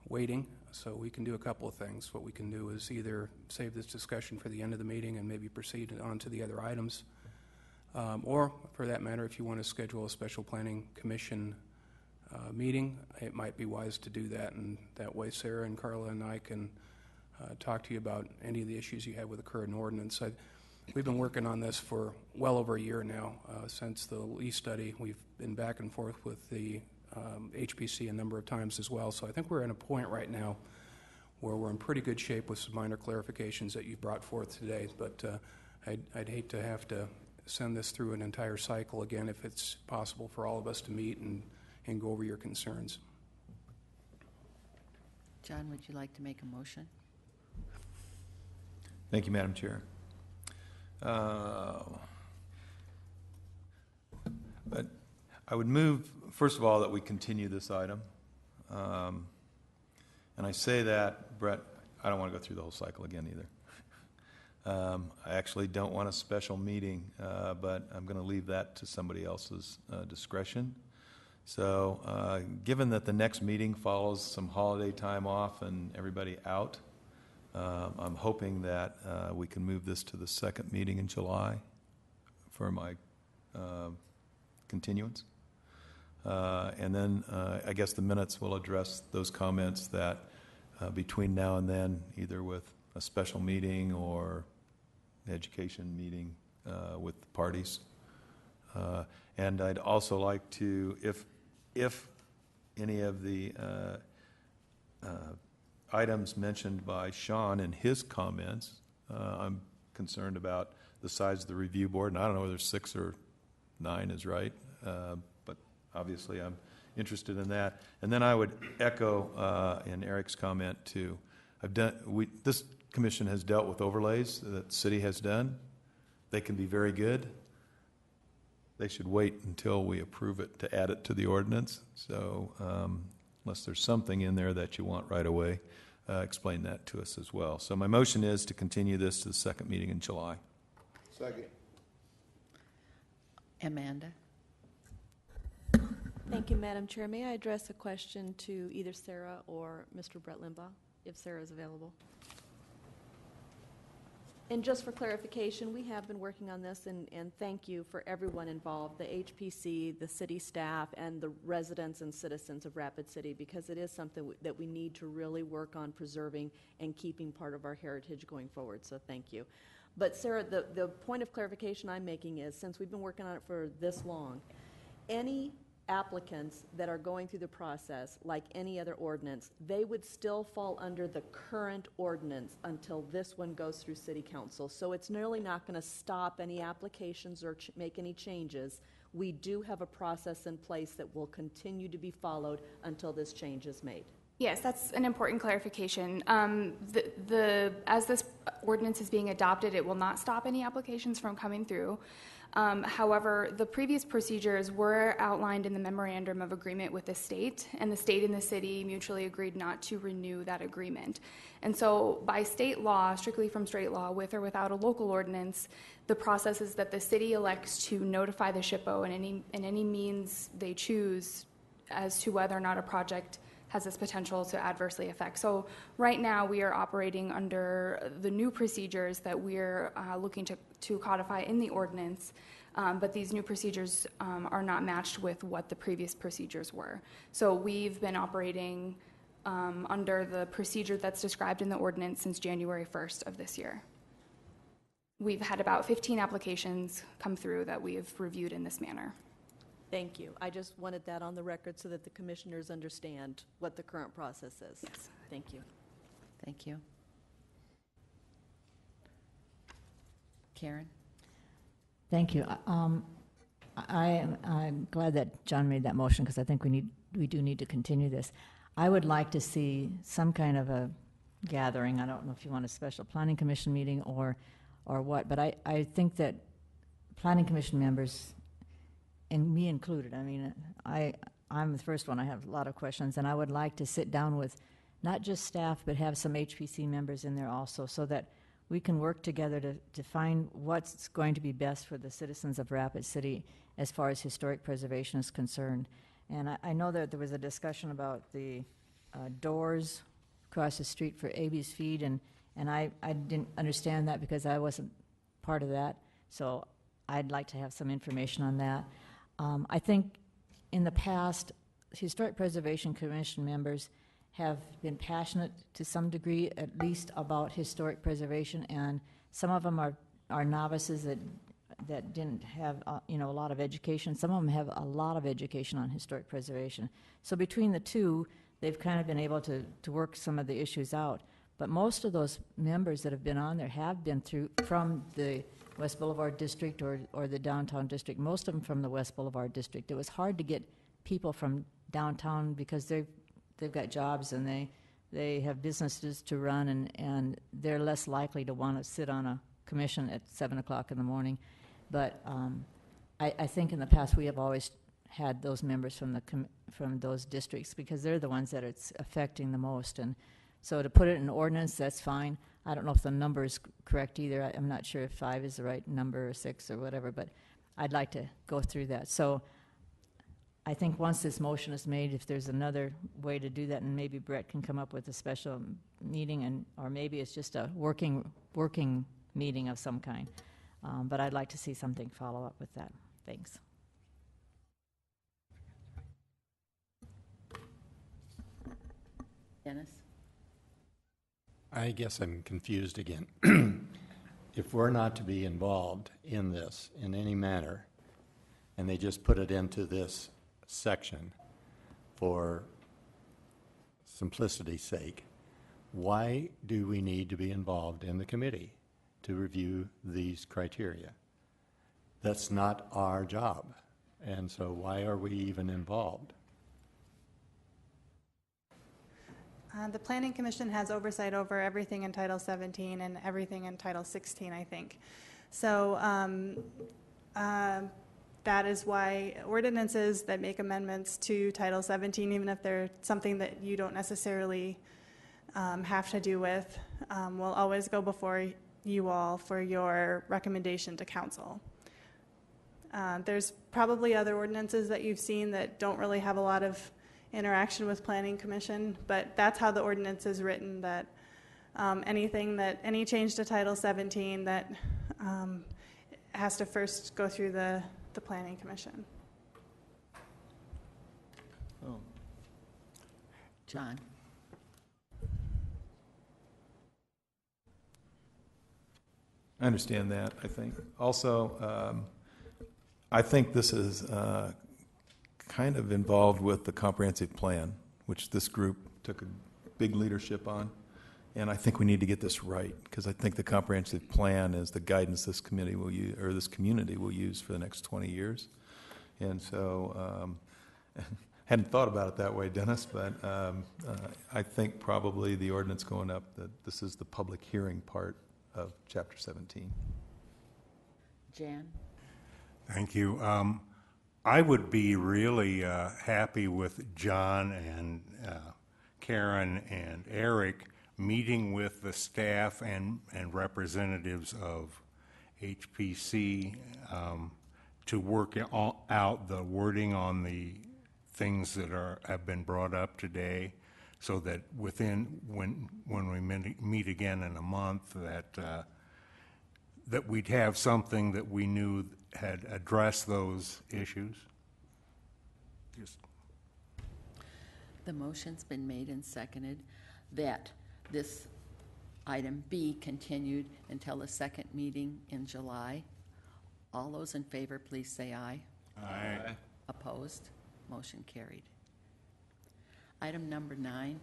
J: waiting, so we can do a couple of things. What we can do is either save this discussion for the end of the meeting and maybe proceed on to the other items, or for that matter, if you want to schedule a special planning commission meeting, it might be wise to do that, and that way Sarah and Carla and I can talk to you about any of the issues you have with the current ordinance. We've been working on this for well over a year now, since the Lee study. We've been back and forth with the HPC a number of times as well, so I think we're at a point right now where we're in pretty good shape with some minor clarifications that you brought forth today, but I'd hate to have to send this through an entire cycle again if it's possible for all of us to meet and go over your concerns.
A: John, would you like to make a motion?
D: Thank you, Madam Chair. But I would move, first of all, that we continue this item. And I say that, Brett, I don't want to go through the whole cycle again either. I actually don't want a special meeting, but I'm going to leave that to somebody else's discretion. So given that the next meeting follows some holiday time off and everybody out, I'm hoping that we can move this to the second meeting in July for my continuance. And then I guess the minutes will address those comments that between now and then, either with a special meeting or education meeting with the parties. And I'd also like to, if any of the items mentioned by Sean in his comments, I'm concerned about the size of the review board, and I don't know whether 6 or 9 is right, but obviously I'm interested in that. And then I would echo in Eric's comment too. This commission has dealt with overlays that the city has done. They can be very good. They should wait until we approve it to add it to the ordinance. So unless there's something in there that you want right away, explain that to us as well. So my motion is to continue this to the second meeting in July.
K: Second.
A: Amanda?
L: Thank you, Madam Chair. May I address a question to either Sarah or Mr. Brett Limbaugh, if Sarah is available? And just for clarification, we have been working on this, and thank you for everyone involved, the HPC, the city staff, and the residents and citizens of Rapid City, because it is something that we need to really work on preserving and keeping part of our heritage going forward, so thank you. But Sarah, the point of clarification I'm making is, since we've been working on it for this long, any applicants that are going through the process, like any other ordinance, they would still fall under the current ordinance until this one goes through City Council. So it's nearly not going to stop any applications or make any changes. We do have a process in place that will continue to be followed until this change is made.
C: Yes, that's an important clarification. As this ordinance is being adopted, it will not stop any applications from coming through. However, the previous procedures were outlined in the memorandum of agreement with the state, and the state and the city mutually agreed not to renew that agreement. And so by state law, strictly from state law, with or without a local ordinance, the process is that the city elects to notify the SHPO in any means they choose as to whether or not a project has this potential to adversely affect. So right now we are operating under the new procedures that we're looking to codify in the ordinance, but these new procedures are not matched with what the previous procedures were. So we've been operating under the procedure that's described in the ordinance since January 1st of this year. We've had about 15 applications come through that we have reviewed in this manner.
L: Thank you. I just wanted that on the record so that the commissioners understand what the current process is.
C: Yes.
L: Thank you.
A: Thank you. Karen?
F: Thank you. I'm glad that John made that motion because I think we do need to continue this. I would like to see some kind of a gathering. I don't know if you want a special planning commission meeting or what, but I think that planning commission members, and me included, I mean, I'm the first one. I have a lot of questions, and I would like to sit down with not just staff, but have some HPC members in there also, so that we can work together to find what's going to be best for the citizens of Rapid City as far as historic preservation is concerned. And I know that there was a discussion about the doors across the street for AB's Feed, and I didn't understand that because I wasn't part of that, so I'd like to have some information on that. I think in the past, Historic Preservation Commission members have been passionate to some degree, at least, about historic preservation, and some of them are novices that didn't have a lot of education. Some of them have a lot of education on historic preservation. So between the two, they've kind of been able to work some of the issues out. But most of those members that have been on there have been from the West Boulevard District or the Downtown District, most of them from the West Boulevard District. It was hard to get people from downtown because they've got jobs and they have businesses to run, and they're less likely to want to sit on a commission at 7 o'clock in the morning. But I think in the past we have always had those members from those districts because they're the ones that it's affecting the most. And so to put it in ordinance, that's fine. I don't know if the number is correct either. I'm not sure if 5 is the right number or 6 or whatever, but I'd like to go through that. So I think once this motion is made, if there's another way to do that, and maybe Brett can come up with a special meeting, or maybe it's just a working meeting of some kind. But I'd like to see something follow up with that. Thanks.
A: Dennis?
I: I guess I'm confused again. If we're not to be involved in this in any manner, and they just put it into this section for simplicity's sake, why do we need to be involved in the committee to review these criteria? That's not our job. And so why are we even involved?
B: The Planning Commission has oversight over everything in Title 17 and everything in Title 16, I think. So that is why ordinances that make amendments to Title 17, even if they're something that you don't necessarily have to do with, will always go before you all for your recommendation to council. There's probably other ordinances that you've seen that don't really have a lot of interaction with Planning Commission, but that's how the ordinance is written, that any change to Title 17 that has to first go through the Planning Commission.
A: Oh. John?
D: I understand that, I think. Also, I think this is kind of involved with the comprehensive plan, which this group took a big leadership on. And I think we need to get this right, because I think the comprehensive plan is the guidance this committee will use, or this community will use for the next 20 years. And so, hadn't thought about it that way, Dennis, but I think probably the ordinance going up, that this is the public hearing part of Chapter 17.
A: Jan?
K: Thank you. I would be really happy with John and Karen and Eric meeting with the staff and representatives of HPC to work out the wording on the things that have been brought up today, so that when we meet again in a month, that we'd have something that we knew had addressed those issues.
A: The motion's been made and seconded that this item be continued until the second meeting in July. All those in favor, please say aye.
K: Aye.
A: Opposed? Motion carried. Item number 9.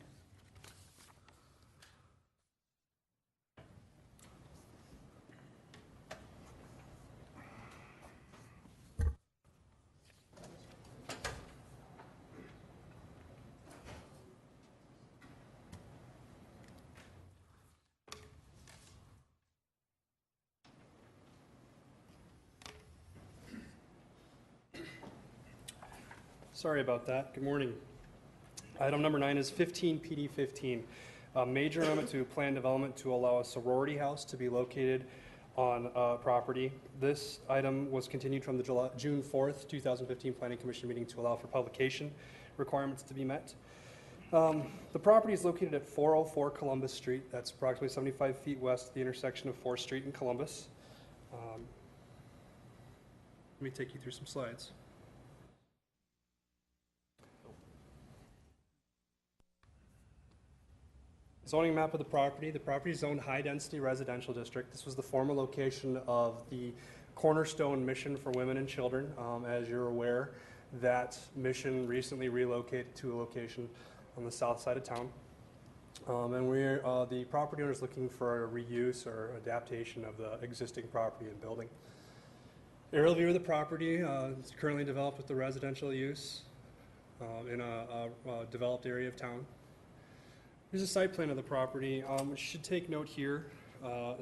M: Sorry about that. Good morning. Item number 9 is 15 PD 15, a major amendment to plan development to allow a sorority house to be located on property. This item was continued from the June 4th, 2015 Planning Commission meeting to allow for publication requirements to be met. The property is located at 404 Columbus Street. That's approximately 75 feet west of the intersection of 4th Street and Columbus. Let me take you through some slides. Zoning map of the property. The property is zoned high-density residential district. This was the former location of the Cornerstone Mission for Women and Children. As you're aware, that mission recently relocated to a location on the south side of town. And the property owner is looking for a reuse or adaptation of the existing property and building. Aerial view of the property is currently developed with the residential use in a developed area of town. Here's a site plan of the property. Should take note here,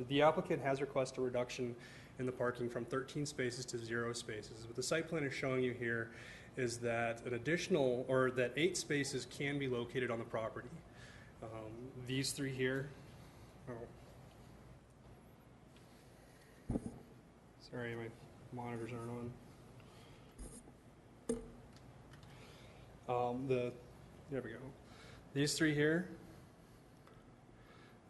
M: the applicant has requested a reduction in the parking from 13 spaces to 0 spaces. What the site plan is showing you here is that an additional, or that 8 spaces can be located on the property. These 3 here. Oh. Sorry, my monitors aren't on. There we go. These 3 here.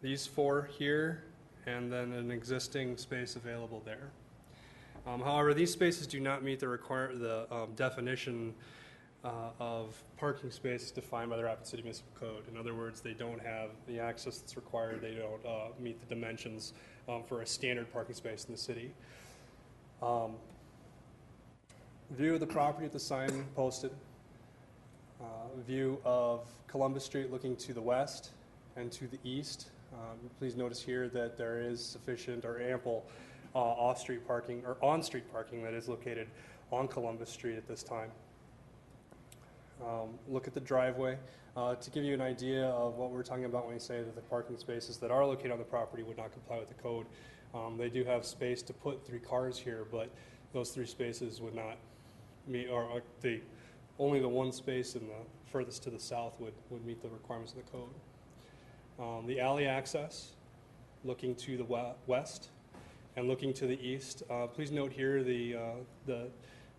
M: These 4 here, and then an existing space available there. However, these spaces do not meet the definition of parking space defined by the Rapid City Municipal Code. In other words, they don't have the access that's required. They don't meet the dimensions for a standard parking space in the city. View of the property at the sign posted. View of Columbus Street looking to the west and to the east. Please notice here that there is sufficient or ample off-street parking or on-street parking that is located on Columbus Street at this time. Look at the driveway. To give you an idea of what we're talking about when we say that the parking spaces that are located on the property would not comply with the code. They do have space to put 3 cars here, but those 3 spaces would not meet, or only the 1 space in the furthest to the south would meet the requirements of the code. The alley access, looking to the west and looking to the east. Please note here the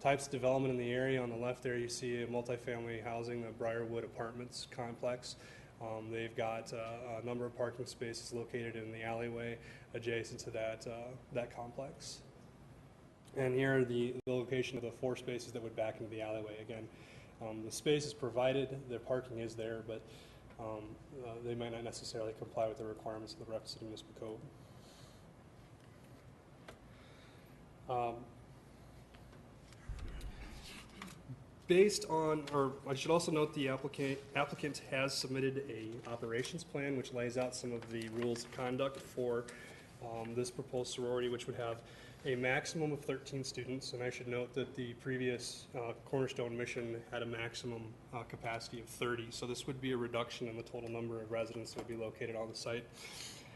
M: types of development in the area. On the left there you see a multifamily housing, the Briarwood Apartments complex. They've got a number of parking spaces located in the alleyway adjacent to that complex. And here are the location of the 4 spaces that would back into the alleyway. Again, the space is provided, the parking is there, but they might not necessarily comply with the requirements of the Rapid City Municipal Code. Based on, or I should also note the applicant has submitted a operations plan which lays out some of the rules of conduct for this proposed sorority, which would have a maximum of 13 students, and I should note that the previous Cornerstone Mission had a maximum capacity of 30, so this would be a reduction in the total number of residents that would be located on the site.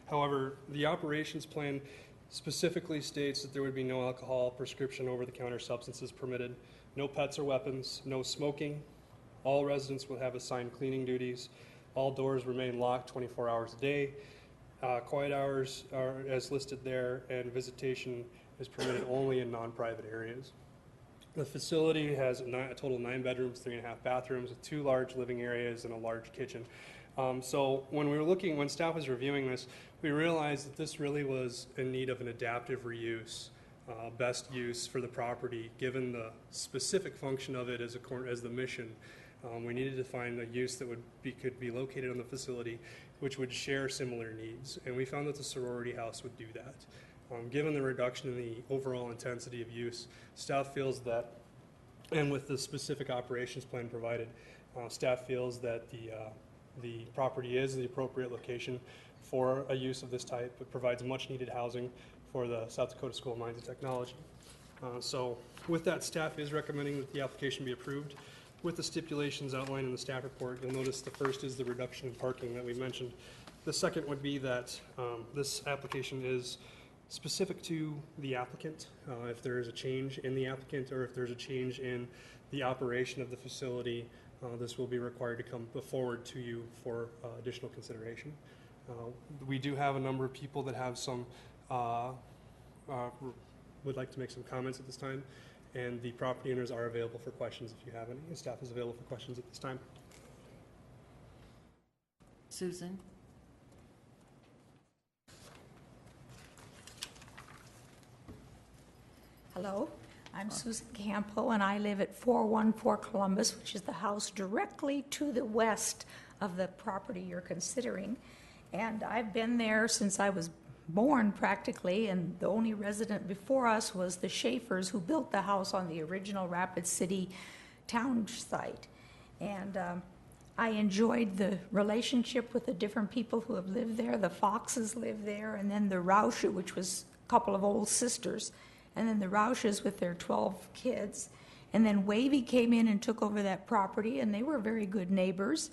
M: However, the operations plan specifically states that there would be no alcohol, prescription, over-the-counter substances permitted, no pets or weapons, no smoking. All residents will have assigned cleaning duties. All doors remain locked 24 hours a day. Quiet hours are as listed there, and visitation is permitted only in non-private areas. The facility has a total of 9 bedrooms, 3.5 bathrooms, with 2 large living areas and a large kitchen. So when staff was reviewing this, we realized that this really was in need of an adaptive reuse, best use for the property, given the specific function of it as the mission. We needed to find a use that could be located on the facility, which would share similar needs, and we found that the sorority house would do that. Given the reduction in the overall intensity of use, staff feels that, and with the specific operations plan provided, staff feels that the property is the appropriate location for a use of this type. It provides much needed housing for the South Dakota School of Mines and Technology. So with that, staff is recommending that the application be approved with the stipulations outlined in the staff report. You'll notice the first is the reduction in parking that we mentioned. The second would be that this application is specific to the applicant. If there is a change in the applicant or if there's a change in the operation of the facility, this will be required to come forward to you for additional consideration. We do have a number of people that have some would like to make some comments at this time, and the property owners are available for questions if you have any. The staff is available for questions at this time.
A: Susan?
N: Hello, I'm Susan Campo, and I live at 414 Columbus, which is the house directly to the west of the property you're considering. And I've been there since I was born, practically, and the only resident before us was the Schaefers, who built the house on the original Rapid City town site. And I enjoyed the relationship with the different people who have lived there. The Foxes lived there, and then the Rausche, which was a couple of old sisters, and then the Rausches with their 12 kids. And then Wavy came in and took over that property, and they were very good neighbors.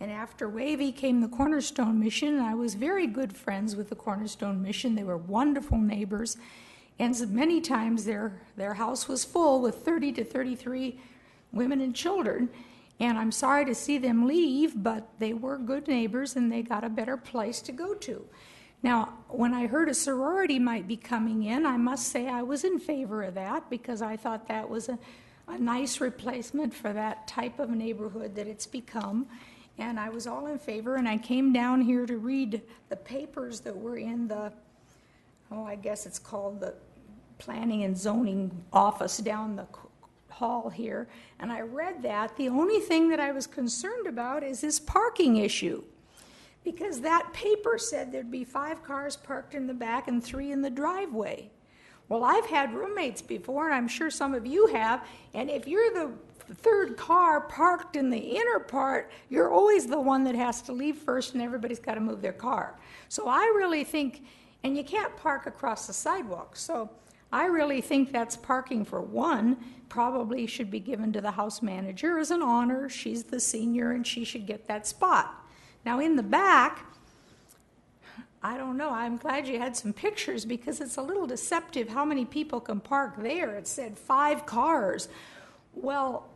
N: And after Wavy came the Cornerstone Mission, and I was very good friends with the Cornerstone Mission. They were wonderful neighbors, and so many times their house was full with 30 to 33 women and children. And I'm sorry to see them leave, but they were good neighbors, and they got a better place to go to. Now, when I heard a sorority might be coming in, I must say I was in favor of that, because I thought that was a nice replacement for that type of neighborhood that it's become. And I was all in favor, and I came down here to read the papers that were in the, I guess it's called the Planning and Zoning office down the hall here, and I read that. The only thing that I was concerned about is this parking issue, because that paper said there'd be 5 cars parked in the back and 3 in the driveway. Well, I've had roommates before, and I'm sure some of you have, and if you're the 3rd car parked in the inner part, you're always the one that has to leave first, and everybody's got to move their car. So I really think, and you can't park across the sidewalk, so I really think that's parking for one, probably should be given to the house manager as an honor. She's the senior, and she should get that spot. Now, in the back, I don't know, I'm glad you had some pictures, because it's a little deceptive how many people can park there. It said 5 cars. Well,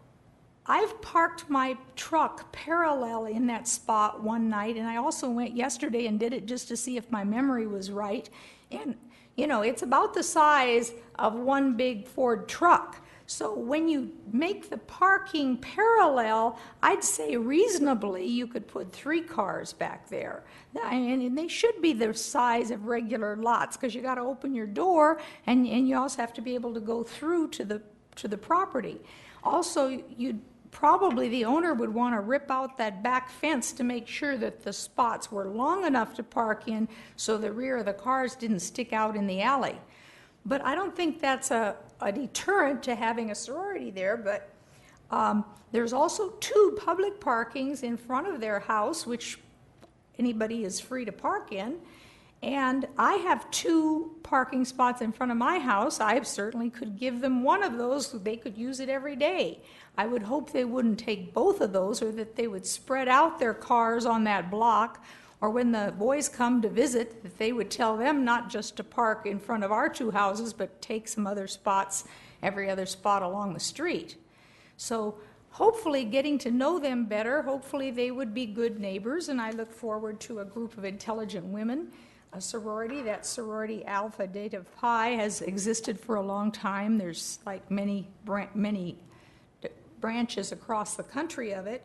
N: I've parked my truck parallel in that spot one night, and I also went yesterday and did it just to see if my memory was right. And, you know, it's about the size of one big Ford truck. So when you make the parking parallel, I'd say reasonably you could put 3 cars back there. And they should be the size of regular lots, because you got to open your door, and you also have to be able to go through to the property. Also, probably the owner would want to rip out that back fence to make sure that the spots were long enough to park in so the rear of the cars didn't stick out in the alley. But I don't think that's a deterrent to having a sorority there. But there's also 2 public parkings in front of their house, which anybody is free to park in. And I have 2 parking spots in front of my house. I certainly could give them one of those. They could use it every day. I would hope they wouldn't take both of those, or that they would spread out their cars on that block, or when the boys come to visit, that they would tell them not just to park in front of our 2 houses, but take some other spots, every other spot along the street. So hopefully getting to know them better, hopefully they would be good neighbors, and I look forward to a group of intelligent women. A sorority, that sorority Alpha Beta Pi, has existed for a long time. There's like many branches across the country of it.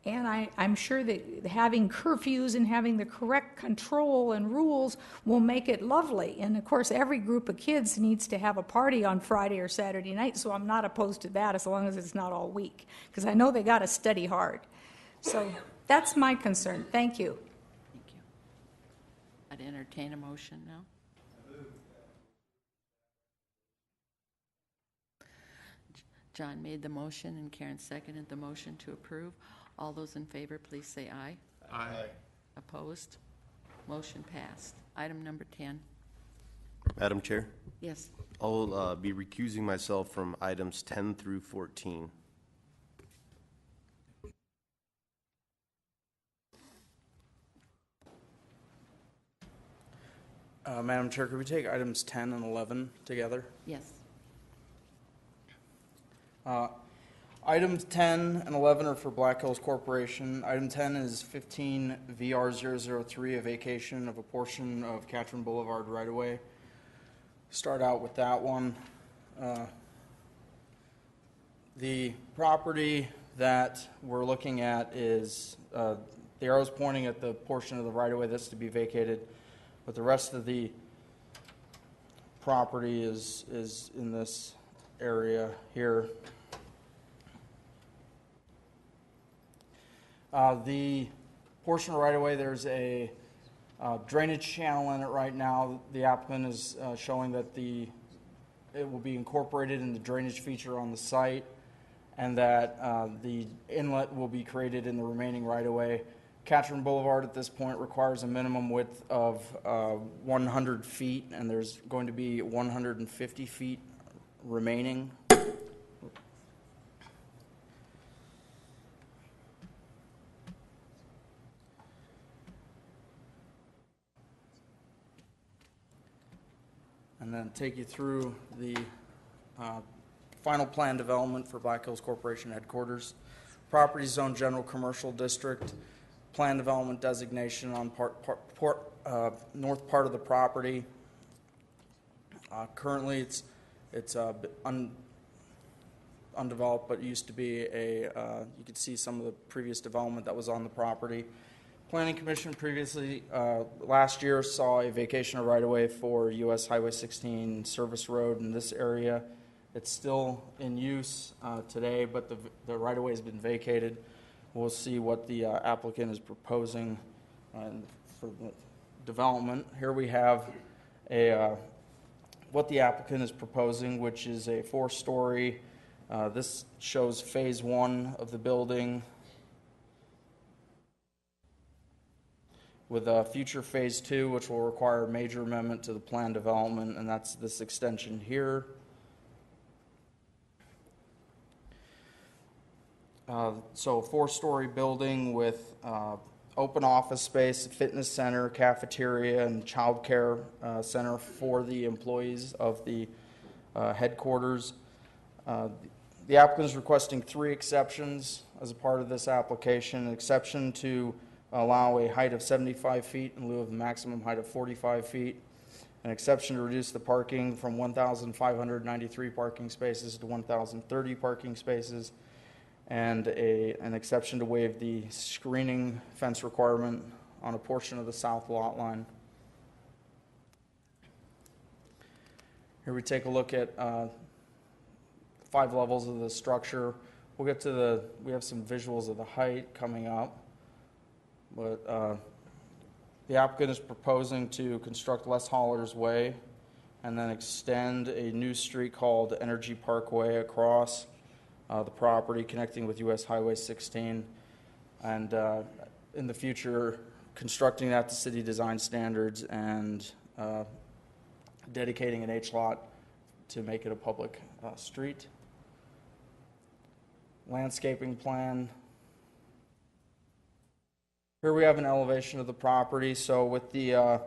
N: And I'm sure that having curfews and having the correct control and rules will make it lovely. And of course, every group of kids needs to have a party on Friday or Saturday night, so I'm not opposed to that as long as it's not all week, because I know they got to study hard. So that's my concern. Thank you.
A: Thank you. I'd entertain a motion now. John made the motion and Karen seconded the motion to approve. All those in favor, please say aye.
G: Aye.
A: Opposed? Motion passed. Item number 10.
O: Madam Chair,
A: Yes.
O: I'll be recusing myself from items 10 through 14.
P: Madam Chair, could we take items 10 and 11 together?
A: Yes.
P: Items 10 and 11 are for Black Hills Corporation. Item 10 is 15 VR003, a vacation of a portion of Catherine Boulevard right-of-way. Start out with that one. The property that we're looking at is, the arrow's pointing at the portion of the right-of-way that's to be vacated, but the rest of the property is in this area here. The portion of right-of-way, there's a drainage channel in it right now. The applicant is showing that it will be incorporated in the drainage feature on the site, and that the inlet will be created in the remaining right-of-way. Catherine Boulevard at this point requires a minimum width of 100 feet, and there's going to be 150 feet remaining. And then take you through the final plan development for Black Hills Corporation headquarters. Property zone general commercial district. Plan development designation on north part of the property. Currently, it's undeveloped, but used to be you could see some of the previous development that was on the property. Planning Commission previously, last year, saw a vacation of right-of-way for U.S. Highway 16 service road in this area. It's still in use today, but the right-of-way has been vacated. We'll see what the applicant is proposing for the development. Here we have what the applicant is proposing, which is a 4-story. This shows phase 1 of the building, with a future phase 2, which will require a major amendment to the plan development, and that's this extension here. So a 4-story building with open office space, fitness center, cafeteria, and child care center for the employees of the headquarters. The applicant is requesting 3 exceptions as a part of this application. An exception to allow a height of 75 feet in lieu of a maximum height of 45 feet. An exception to reduce the parking from 1,593 parking spaces to 1,030 parking spaces. And an exception to waive the screening fence requirement on a portion of the south lot line. Here we take a look at 5 levels of the structure. We'll get to we have some visuals of the height coming up. But the applicant is proposing to construct Les Hollers Way and then extend a new street called Energy Parkway across the property, connecting with U.S. Highway 16. And in the future, constructing that to city design standards and dedicating an H-lot to make it a public street. Landscaping plan. Here we have an elevation of the property. So with the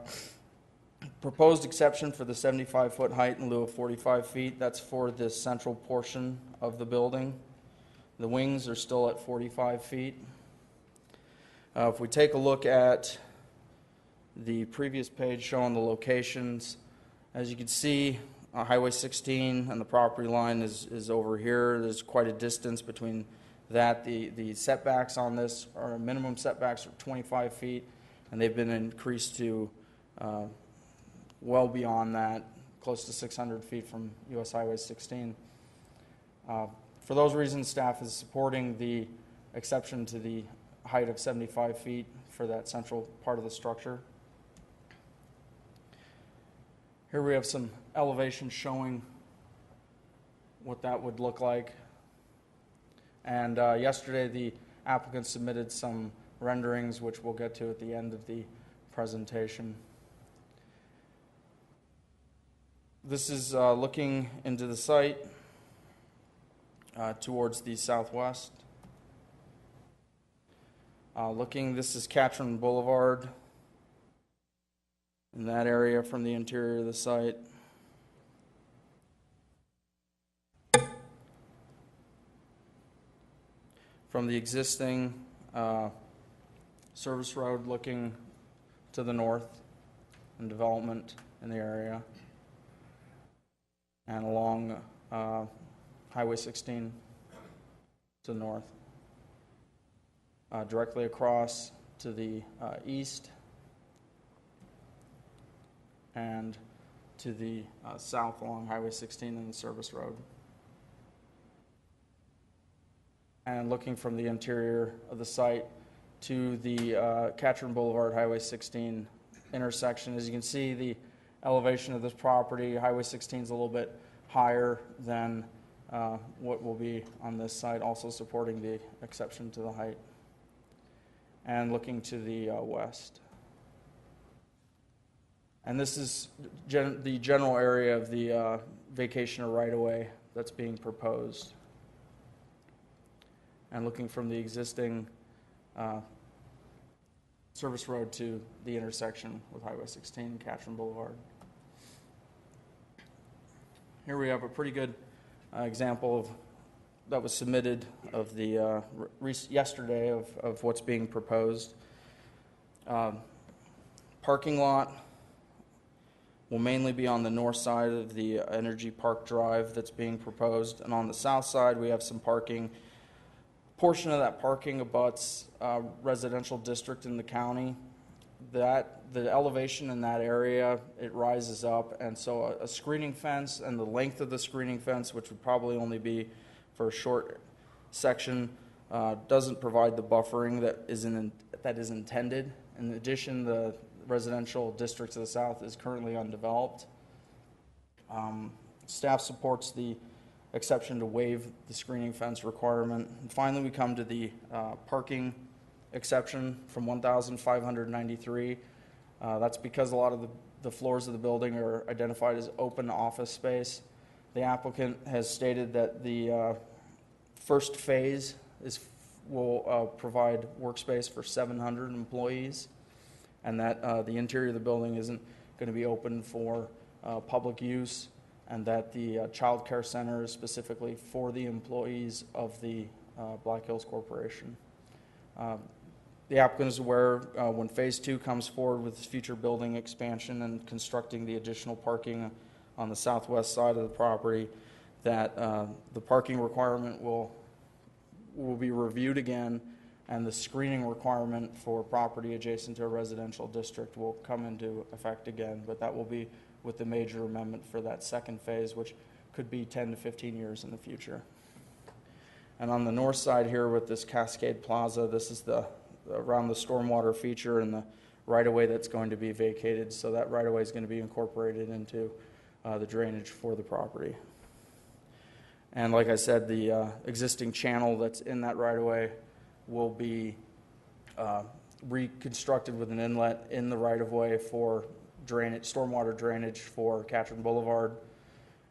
P: proposed exception for the 75-foot height in lieu of 45 feet, that's for this central portion of the building. The wings are still at 45 feet. If we take a look at the previous page showing the locations, as you can see, Highway 16 and the property line is over here. There's quite a distance between that the setbacks on this are minimum setbacks are 25 feet, and they've been increased to well beyond that, close to 600 feet from US Highway 16. For those reasons, staff is supporting the exception to the height of 75 feet for that central part of the structure. Here we have some elevations showing what that would look like. And yesterday the applicant submitted some renderings, which we'll get to at the end of the presentation. This is looking into the site towards the southwest. This is Katrin Boulevard in that area from the interior of the site. From the existing service road looking to the north and development in the area, and along Highway 16 to the north. Directly across to the east and to the south along Highway 16 and the service road. And looking from the interior of the site to the Katrin Boulevard Highway 16 intersection. As you can see, the elevation of this property, Highway 16 is a little bit higher than what will be on this site, also supporting the exception to the height. And looking to the west. And this is the general area of the vacation or right-of-way that's being proposed. And looking from the existing service road to the intersection with Highway 16 and Katrin Boulevard. Here we have a pretty good example of that was submitted of the yesterday of what's being proposed. Parking lot will mainly be on the north side of the Energy Park Drive that's being proposed, and on the south side we have some parking. Portion of that parking abuts residential district in the county. That the elevation in that area, it rises up, and so a screening fence and the length of the screening fence, which would probably only be for a short section, doesn't provide the buffering that is intended. In addition, the residential district to the south is currently undeveloped. Staff supports the exception to waive the screening fence requirement. And finally, we come to the parking exception from 1,593. That's because a lot of the floors of the building are identified as open office space. The applicant has stated that the first phase will provide workspace for 700 employees, and that the interior of the building isn't going to be open for public use, and that the child care center is specifically for the employees of the Black Hills Corporation. The applicant is aware when Phase 2 comes forward with future building expansion and constructing the additional parking on the southwest side of the property, that the parking requirement will be reviewed again, and the screening requirement for property adjacent to a residential district will come into effect again, but that will be with the major amendment for that second phase, which could be 10 to 15 years in the future. And on the north side here with this Cascade Plaza, this is around the stormwater feature and the right-of-way that's going to be vacated, so that right-of-way is going to be incorporated into the drainage for the property. And like I said, the existing channel that's in that right-of-way will be reconstructed with an inlet in the right-of-way for drainage, stormwater drainage for Katrin Boulevard,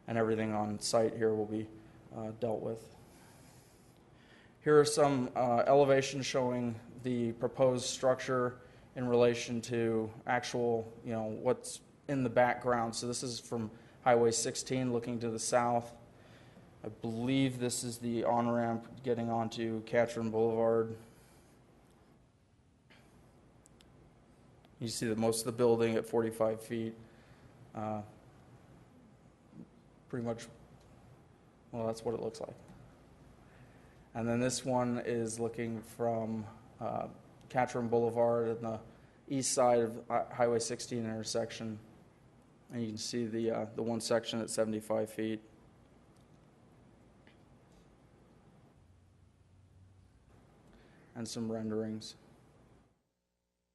P: and everything on site here will be dealt with. Here are some elevations showing the proposed structure in relation to actual, what's in the background. So this is from Highway 16 looking to the south. I believe this is the on-ramp getting onto Katrin Boulevard. You see that most of the building at 45 feet, pretty much, well, that's what it looks like. And then this one is looking from Catron Boulevard on the east side of Highway 16 intersection. And you can see the one section at 75 feet. And some renderings.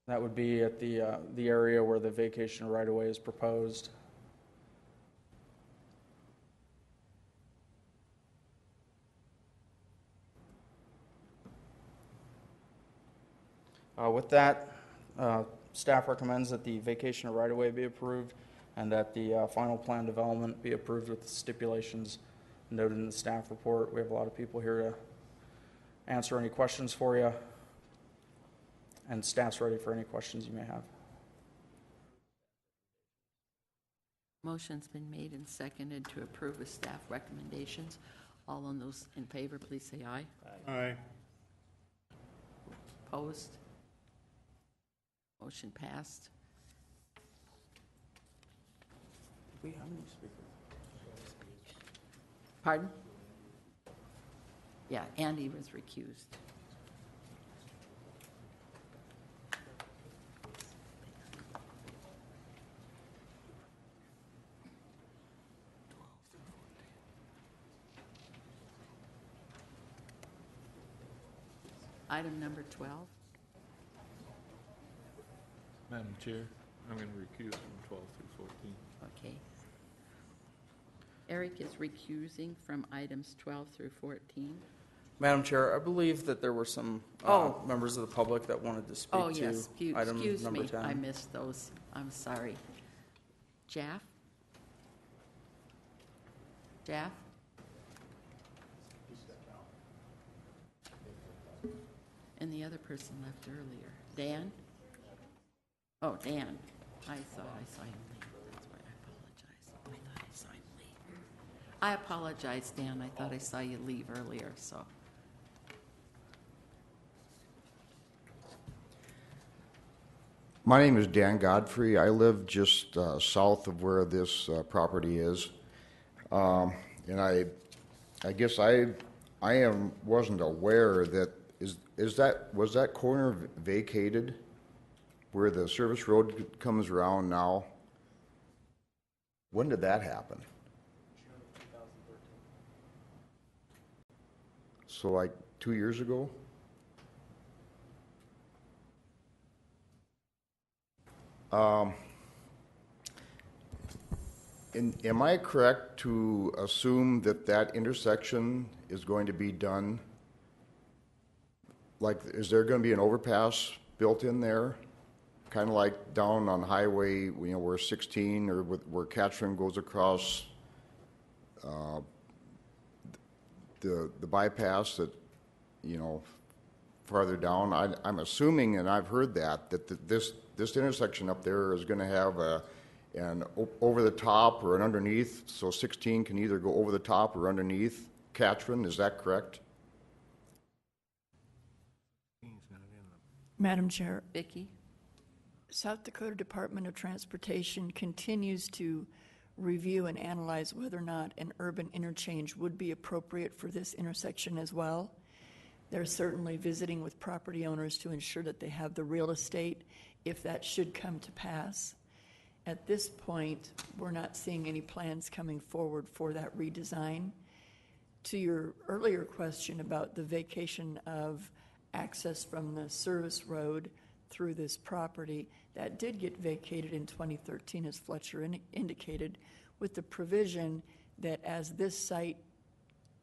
P: That would be at the area where the vacation right-of-way is proposed. With that, staff recommends that the vacation right-of-way be approved and that the final plan development be approved with the stipulations noted in the staff report. We have a lot of people here to answer any questions for you, and staff's ready for any questions you may have.
A: Motion's been made and seconded to approve with staff recommendations. All on those in favor, please say aye.
K: Aye.
A: Opposed? Motion passed.
P: We have any speakers?
A: Pardon? Yeah, Andy was recused. Item number 12.
G: Madam Chair, I'm going to recuse from 12 through 14.
A: Okay. Eric is recusing from items 12 through 14.
P: Madam Chair, I believe that there were some members of the public that wanted to speak
A: Oh,
P: to
A: yes,
P: item
A: excuse
P: number
A: me,
P: 10.
A: I missed those. I'm sorry. Jaff? Jaff? And the other person left earlier. Dan? Oh, Dan. I thought I saw him leave. That's why I apologize. I thought I saw him leave. I apologize, Dan. I thought I saw you leave earlier, so.
Q: My name is Dan Godfrey. I live just south of where this property is. And I guess I wasn't aware that, was that corner vacated where the service road comes around now? When did that happen?
P: June 2013.
Q: So like 2 years ago? Am I correct to assume that that intersection is going to be done? Like, is there going to be an overpass built in there? Kind of like down on highway, where 16 or where Catron goes across the bypass that, farther down. I'm assuming, and I've heard that this intersection up there is going to have an over the top or an underneath, so 16 can either go over the top or underneath Catron. Is that correct?
R: Madam Chair,
A: Vicki?
R: South Dakota Department of Transportation continues to review and analyze whether or not an urban interchange would be appropriate for this intersection as well. They're certainly visiting with property owners to ensure that they have the real estate if that should come to pass. At this point, we're not seeing any plans coming forward for that redesign. To your earlier question about the vacation of access from the service road through this property, that did get vacated in 2013, as Fletcher indicated, with the provision that as this site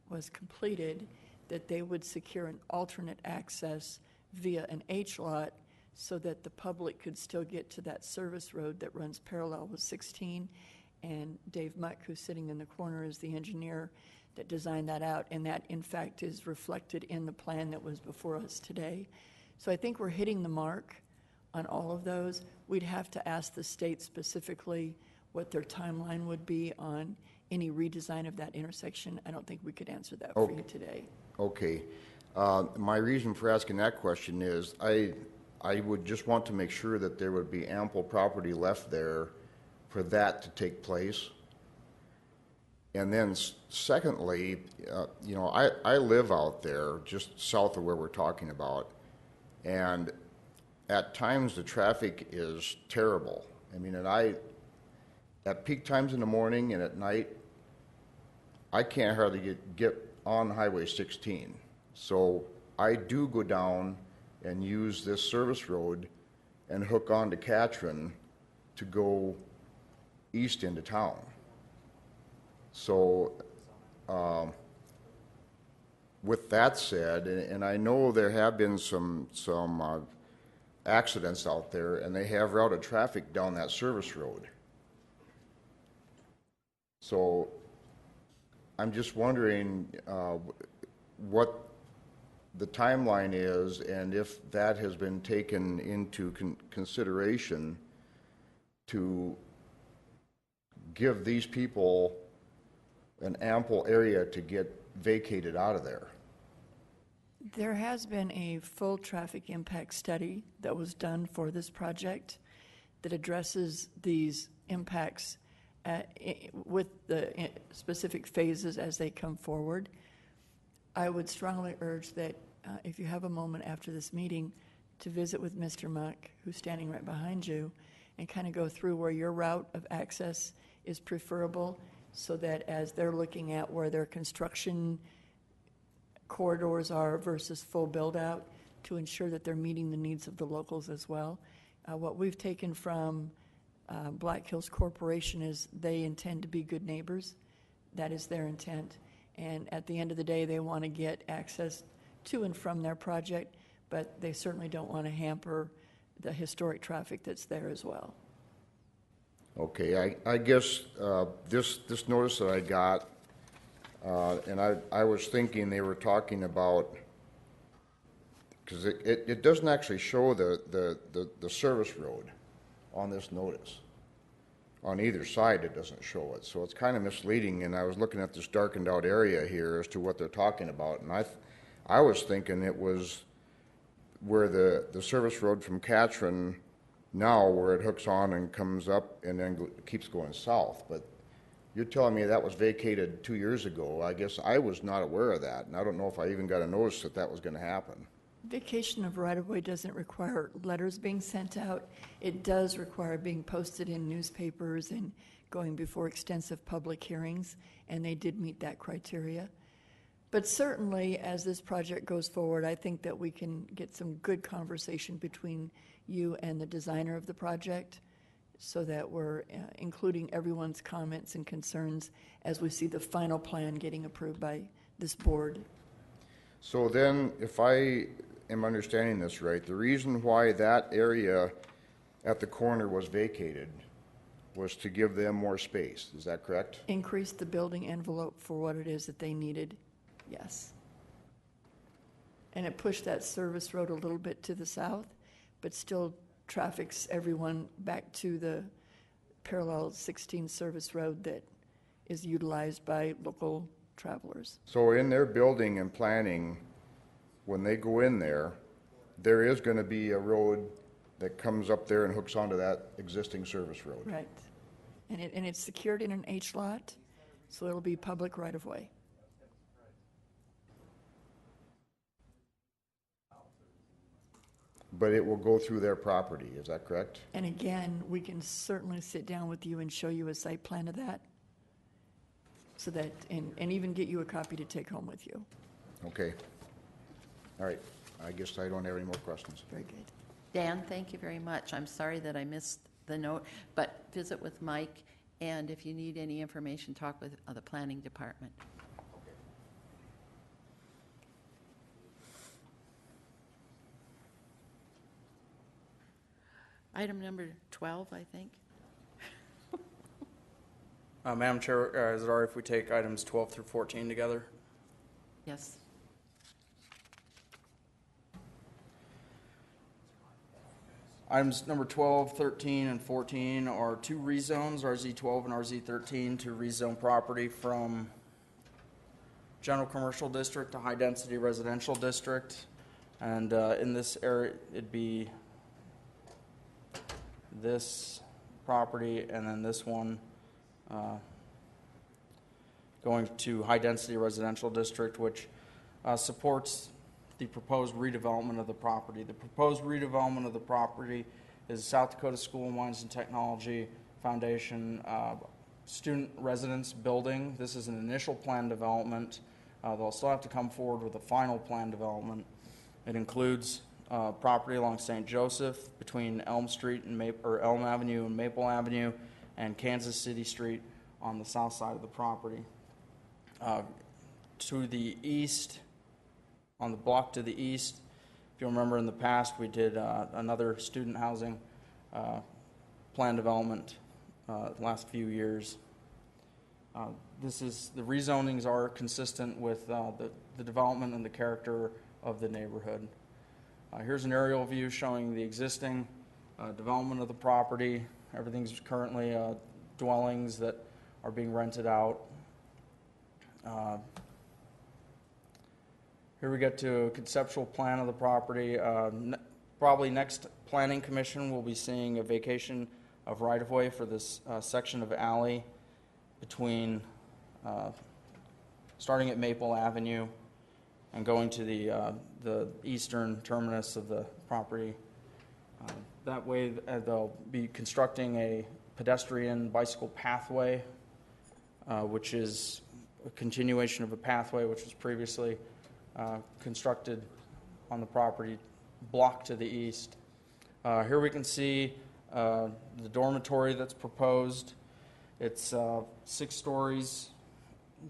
R: was completed, that they would secure an alternate access via an H-lot so that the public could still get to that service road that runs parallel with 16. And Dave Muck, who's sitting in the corner, is the engineer that designed that out, and that in fact is reflected in the plan that was before us today. So I think we're hitting the mark on all of those. We'd have to ask the state specifically what their timeline would be on any redesign of that intersection. I don't think we could answer that for you today.
Q: Okay. My reason for asking that question is I would just want to make sure that there would be ample property left there for that to take place. And then secondly, you know, I live out there just south of where we're talking about, and at times the traffic is terrible. I mean, at peak times in the morning and at night, I can't hardly get on Highway 16. So I do go down and use this service road and hook onto Katrin to go east into town. So with that said, and I know there have been some accidents out there, and they have routed traffic down that service road. So I'm just wondering what the timeline is, and if that has been taken into consideration to give these people an ample area to get vacated out of there.
R: There has been a full traffic impact study that was done for this project that addresses these impacts with the specific phases as they come forward. I would strongly urge that if you have a moment after this meeting to visit with Mr. Muck, who's standing right behind you, and kind of go through where your route of access is preferable, so that as they're looking at where their construction corridors are versus full build-out, to ensure that they're meeting the needs of the locals as well. What we've taken from Black Hills Corporation is they intend to be good neighbors. That is their intent. And at the end of the day, they want to get access to and from their project, but they certainly don't want to hamper the historic traffic that's there as well.
Q: Okay, I guess this notice that I got, and I was thinking they were talking about, because it doesn't actually show the service road on this notice. On either side, it doesn't show it, so it's kind of misleading. And I was looking at this darkened out area here as to what they're talking about, and I was thinking it was where the service road from Katrin now, where it hooks on and comes up and then keeps going south. But you're telling me that was vacated 2 years ago. I guess I was not aware of that, and I don't know if I even got a notice that was going to happen.
R: Vacation of right-of-way doesn't require letters being sent out. It does require being posted in newspapers and going before extensive public hearings, and they did meet that criteria. But certainly, as this project goes forward, I think that we can get some good conversation between you and the designer of the project, so that we're including everyone's comments and concerns as we see the final plan getting approved by this board.
Q: So then, if I am understanding this right, the reason why that area at the corner was vacated was to give them more space. Is that correct?
R: Increase the building envelope for what it is that they needed, yes. And it pushed that service road a little bit to the south, but still traffics everyone back to the parallel 16 service road that is utilized by local travelers.
Q: So in their building and planning, when they go in there is going to be a road that comes up there and hooks onto that existing service road.
R: Right. And it's secured in an H lot, so it'll be public right-of-way.
Q: But it will go through their property, is that correct?
R: And again, we can certainly sit down with you and show you a site plan of that, so that, and even get you a copy to take home with you.
Q: Okay. All right. I guess I don't have any more questions.
R: Very good.
A: Dan, thank you very much. I'm sorry that I missed the note, but visit with Mike, and if you need any information, talk with the planning department. Item number 12, I think.
P: Madam Chair, is it all right if we take items 12 through 14 together?
A: Yes.
P: Items number 12, 13, and 14 are two rezones, RZ12 and RZ13, to rezone property from general commercial district to high-density residential district. And in this area, it'd be this property and then this one. going to high-density residential district, which supports the proposed redevelopment of the property. The proposed redevelopment of the property is South Dakota School of Mines and Technology Foundation student residence building. This is an initial plan development. They'll still have to come forward with a final plan development. It includes property along St. Joseph between Elm Street and Elm Avenue and Maple Avenue, and Kansas City Street on the south side of the property. To the east, on the block to the east, if you remember in the past, we did another student housing plan development last few years. The rezonings are consistent with the development and the character of the neighborhood. Here's an aerial view showing the existing development of the property. Everything's currently dwellings that are being rented out. Here we get to a conceptual plan of the property. Probably next Planning Commission will be seeing a vacation of right-of-way for this section of alley between starting at Maple Avenue and going to the eastern terminus of the property. That way they'll be constructing a pedestrian bicycle pathway, which is a continuation of a pathway which was previously constructed on the property block to the east. Here we can see the dormitory that's proposed. It's 6 stories,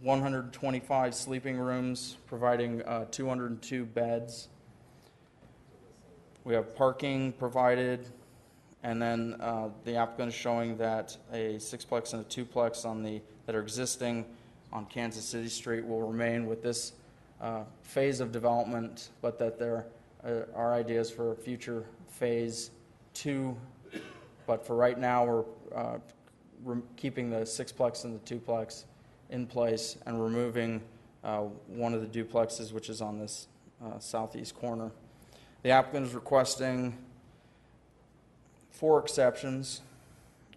P: 125 sleeping rooms, providing 202 beds. We have parking provided, and then the applicant is showing that a 6-plex and a 2-plex that are existing on Kansas City Street will remain with this phase of development, but that there are ideas for a future phase 2. But for right now, we're keeping the 6-plex and the 2-plex in place and removing one of the duplexes, which is on this southeast corner. The applicant is requesting 4 exceptions.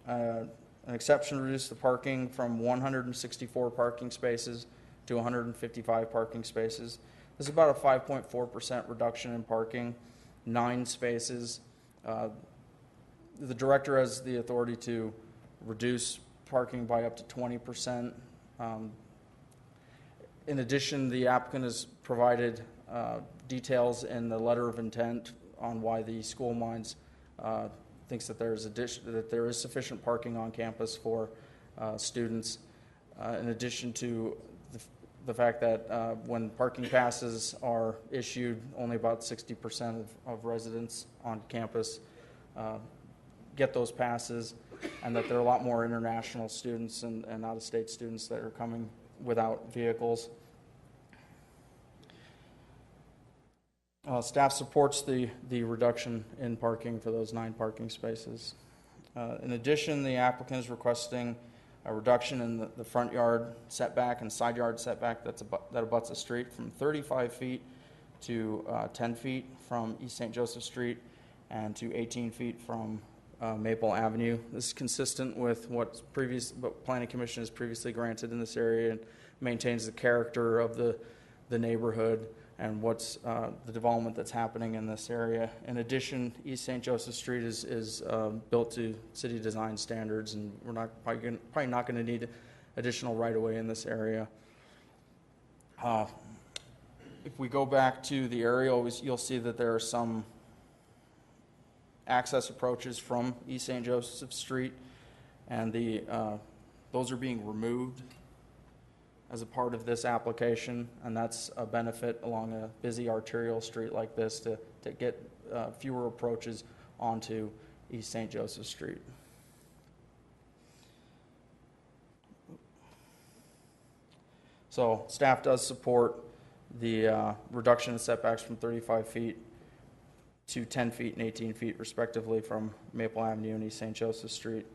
P: An exception to reduce the parking from 164 parking spaces to 155 parking spaces. This is about a 5.4% reduction in parking, 9 spaces. The director has the authority to reduce parking by up to 20%. In addition, the applicant has provided details in the letter of intent on why the School of Mines thinks that there is sufficient parking on campus for students. In addition to the fact that when parking passes are issued, only about 60% of residents on campus get those passes, and that there are a lot more international students and out-of-state students that are coming without vehicles. Staff supports the reduction in parking for those 9 parking spaces. In addition, the applicant is requesting a reduction in the front yard setback and side yard setback that abuts the street from 35 feet to 10 feet from East St. Joseph Street and to 18 feet from Maple Avenue. This is consistent with what Planning Commission has previously granted in this area and maintains the character of the neighborhood and what's the development that's happening in this area. In addition, East St. Joseph Street is built to city design standards, and we're probably not going to need additional right-of-way in this area. If we go back to the aerial, you'll see that there are some access approaches from East St. Joseph Street, and those are being removed as a part of this application, and that's a benefit along a busy arterial street like this to get fewer approaches onto East St. Joseph Street. So staff does support the reduction in setbacks from 35 feet to 10 feet and 18 feet respectively from Maple Avenue and East St. Joseph Street.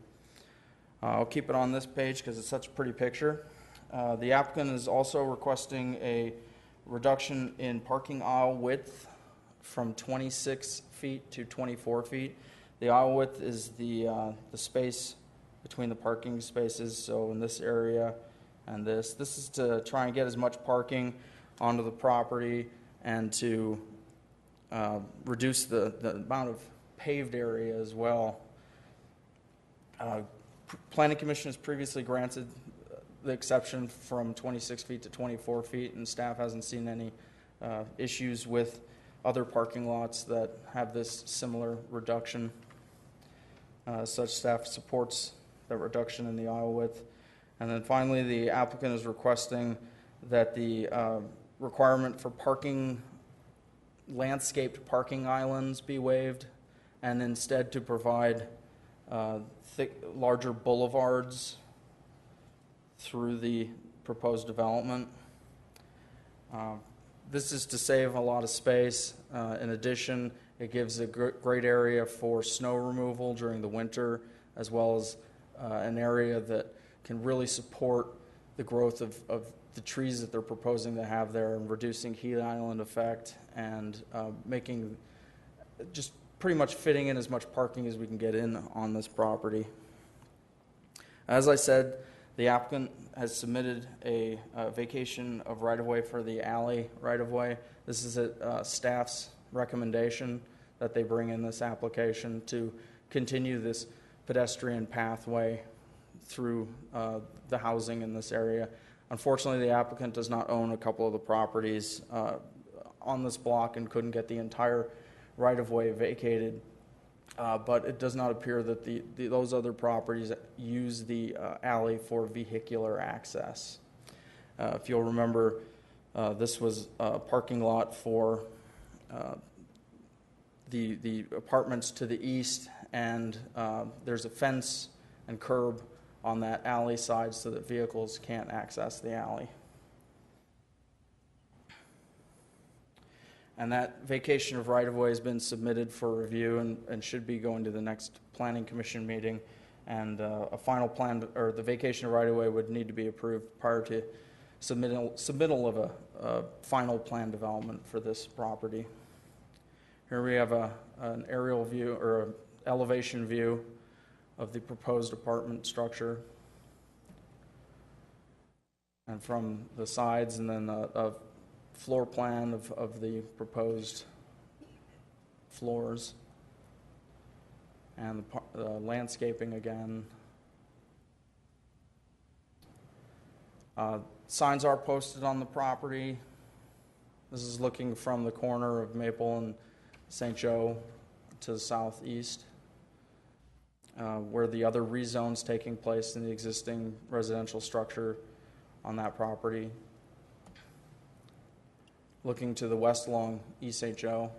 P: I'll keep it on this page because it's such a pretty picture. The applicant is also requesting a reduction in parking aisle width from 26 feet to 24 feet. The aisle width is the space between the parking spaces. So in this area and this. This is to try and get as much parking onto the property and to reduce the amount of paved area as well. Planning Commission has previously granted the exception from 26 feet to 24 feet, and staff hasn't seen any issues with other parking lots that have this similar reduction. Such staff supports that reduction in the aisle width. And then finally, the applicant is requesting that the requirement for parking, landscaped parking islands be waived, and instead to provide larger boulevards through the proposed development. This is to save a lot of space. In addition, it gives a great area for snow removal during the winter, as well as an area that can really support the growth of the trees that they're proposing to have there, and reducing heat island effect, and making, just pretty much fitting in as much parking as we can get in on this property. As I said, the applicant has submitted a vacation of right-of-way for the alley right-of-way. This is a staff's recommendation that they bring in this application to continue this pedestrian pathway through the housing in this area. Unfortunately, the applicant does not own a couple of the properties on this block and couldn't get the entire right-of-way vacated. But it does not appear that those other properties use the alley for vehicular access. If you'll remember, this was a parking lot for the apartments to the east, and there's a fence and curb on that alley side so that vehicles can't access the alley. And that vacation of right-of-way has been submitted for review and should be going to the next Planning Commission meeting. And a final plan, or the vacation of right-of-way, would need to be approved prior to submittal of a final plan development for this property. Here we have an aerial view, or an elevation view of the proposed apartment structure, and from the sides, and then a floor plan of the proposed floors, and the landscaping again. Signs are posted on the property. This is looking from the corner of Maple and St. Joe to the southeast, where the other rezone's taking place in the existing residential structure on that property. Looking to the west along East St. Joe,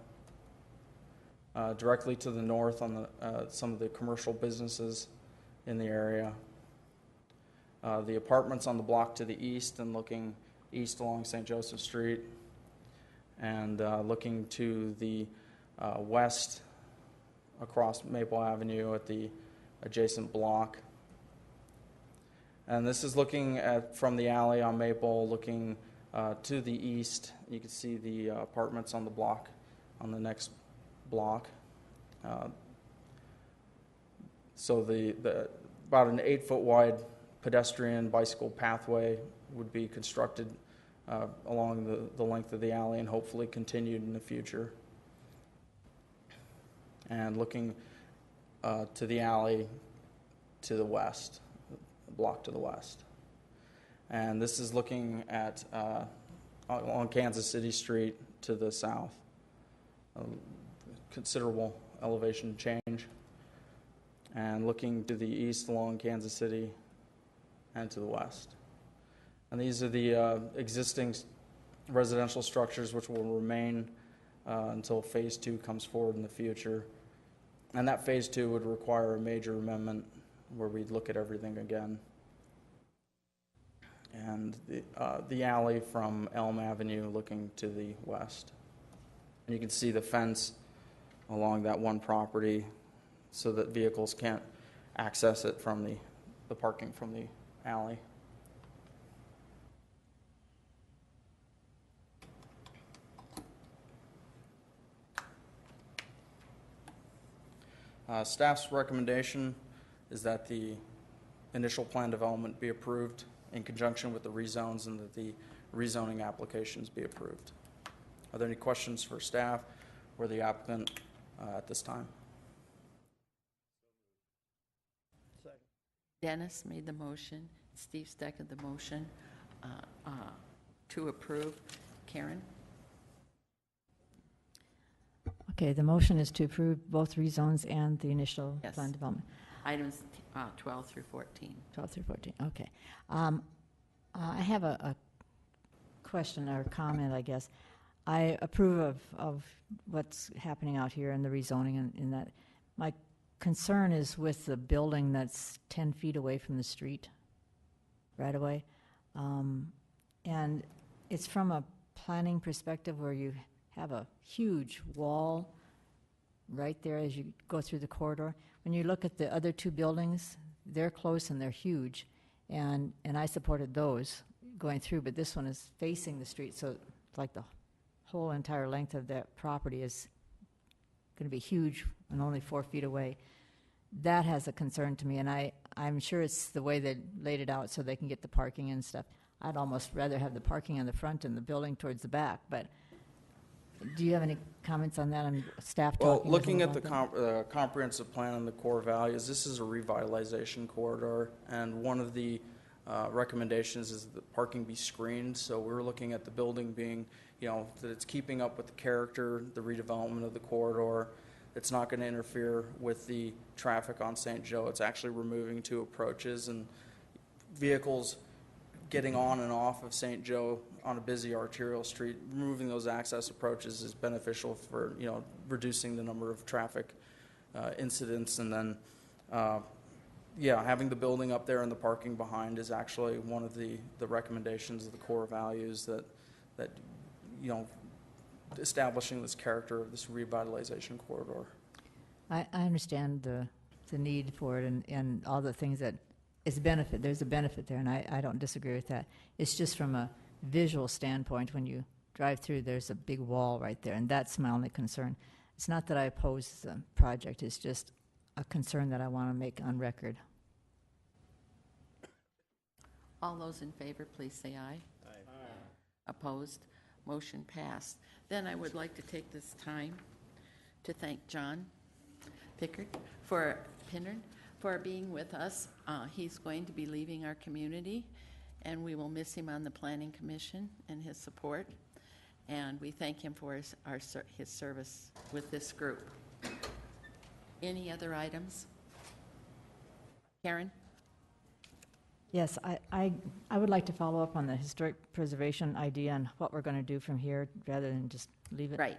P: directly to the north on some of the commercial businesses in the area. The apartments on the block to the east, and looking east along St. Joseph Street, and looking to the west across Maple Avenue at the adjacent block. And this is looking at, from the alley on Maple, looking to the east. You can see the apartments on the block, on the next block. So about an 8-foot wide pedestrian bicycle pathway would be constructed along the length of the alley, and hopefully continued in the future. And looking to the alley to the west, the block to the west. And this is looking at on Kansas City Street to the south. Considerable elevation change. And looking to the east along Kansas City and to the west. And these are the existing residential structures which will remain until Phase 2 comes forward in the future. And that Phase 2 would require a major amendment where we'd look at everything again. And the alley from Elm Avenue looking to the west. And you can see the fence along that one property so that vehicles can't access it from the parking from the alley. Staff's recommendation is that the initial plan development be approved in conjunction with the rezones and that the rezoning applications be approved. Are there any questions for staff or the applicant at this time?
A: Dennis made the motion, Steve seconded the motion to approve. Karen?
F: Okay, the motion is to approve both rezones and the initial
A: Yes.
F: plan development.
A: Items 12 through 14.
F: 12 through 14, okay. I have a question or comment, I guess. I approve of what's happening out here in the rezoning and in that. My concern is with the building that's 10 feet away from the street, right away. And it's from a planning perspective where you have a huge wall right there as you go through the corridor. When you look at the other two buildings, they're close and they're huge, and I supported those going through, but this one is facing the street, so it's like the whole entire length of that property is going to be huge and only 4 feet away. That has a concern to me, and I'm sure it's the way they laid it out so they can get the parking and stuff. I'd almost rather have the parking in the front and the building towards the back, but do you have any comments on that and staff talking?
P: Well,
F: with
P: looking
F: them
P: at the
F: about that?
P: comprehensive plan and the core values, this is a revitalization corridor, and one of the recommendations is that parking be screened. So we're looking at the building being, that it's keeping up with the character, the redevelopment of the corridor. It's not going to interfere with the traffic on St. Joe. It's actually removing two approaches, and vehicles getting on and off of St. Joe on a busy arterial street, removing those access approaches is beneficial for, reducing the number of traffic incidents. And then, having the building up there and the parking behind is actually one of the recommendations of the core values that establishing this character of this revitalization corridor.
F: I understand the need for it and all the things that is a benefit. There's a benefit there, and I don't disagree with that. It's just from a visual standpoint, when you drive through, there's a big wall right there, and that's my only concern. It's not that I oppose the project, it's just a concern that I want to make on record.
A: All those in favor, please say aye. Aye. Opposed? Motion passed. Then I would like to take this time to thank John Pickard for being with us. He's going to be leaving our community, and we will miss him on the Planning Commission and his support. And we thank him for his service with this group. Any other items? Karen?
F: Yes, I would like to follow up on the historic preservation idea and what we're going to do from here, rather than just leave it.
A: Right.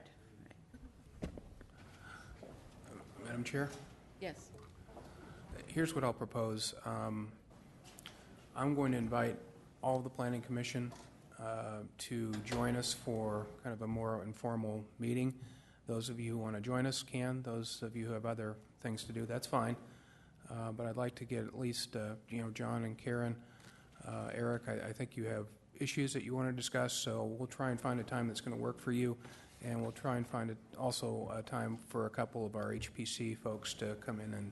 J: Madam Chair?
A: Yes.
J: Here's what I'll propose. I'm going to invite all of the Planning Commission to join us for kind of a more informal meeting. Those of you who want to join us can. Those of you who have other things to do, that's fine. But I'd like to get at least, John and Karen, Eric, I think you have issues that you want to discuss, so we'll try and find a time that's going to work for you, and we'll try and find also a time for a couple of our HPC folks to come in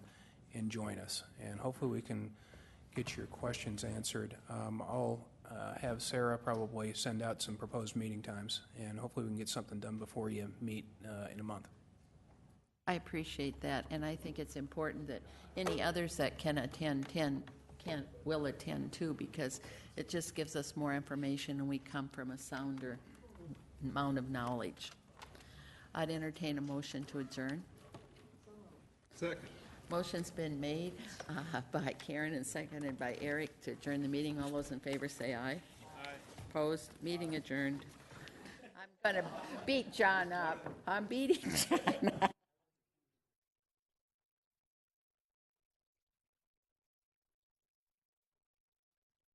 J: and join us. And hopefully we can get your questions answered. I'll have Sarah probably send out some proposed meeting times, and hopefully we can get something done before you meet in a month.
A: I appreciate that, and I think it's important that any others that can attend will attend too, because it just gives us more information and we come from a sounder amount of knowledge. I'd entertain a motion to adjourn.
M: Second.
A: Motion's been made by Karen and seconded by Eric to adjourn the meeting. All those in favor say aye. Aye. Opposed? Meeting adjourned. I'm going to beat John up. I'm beating John up.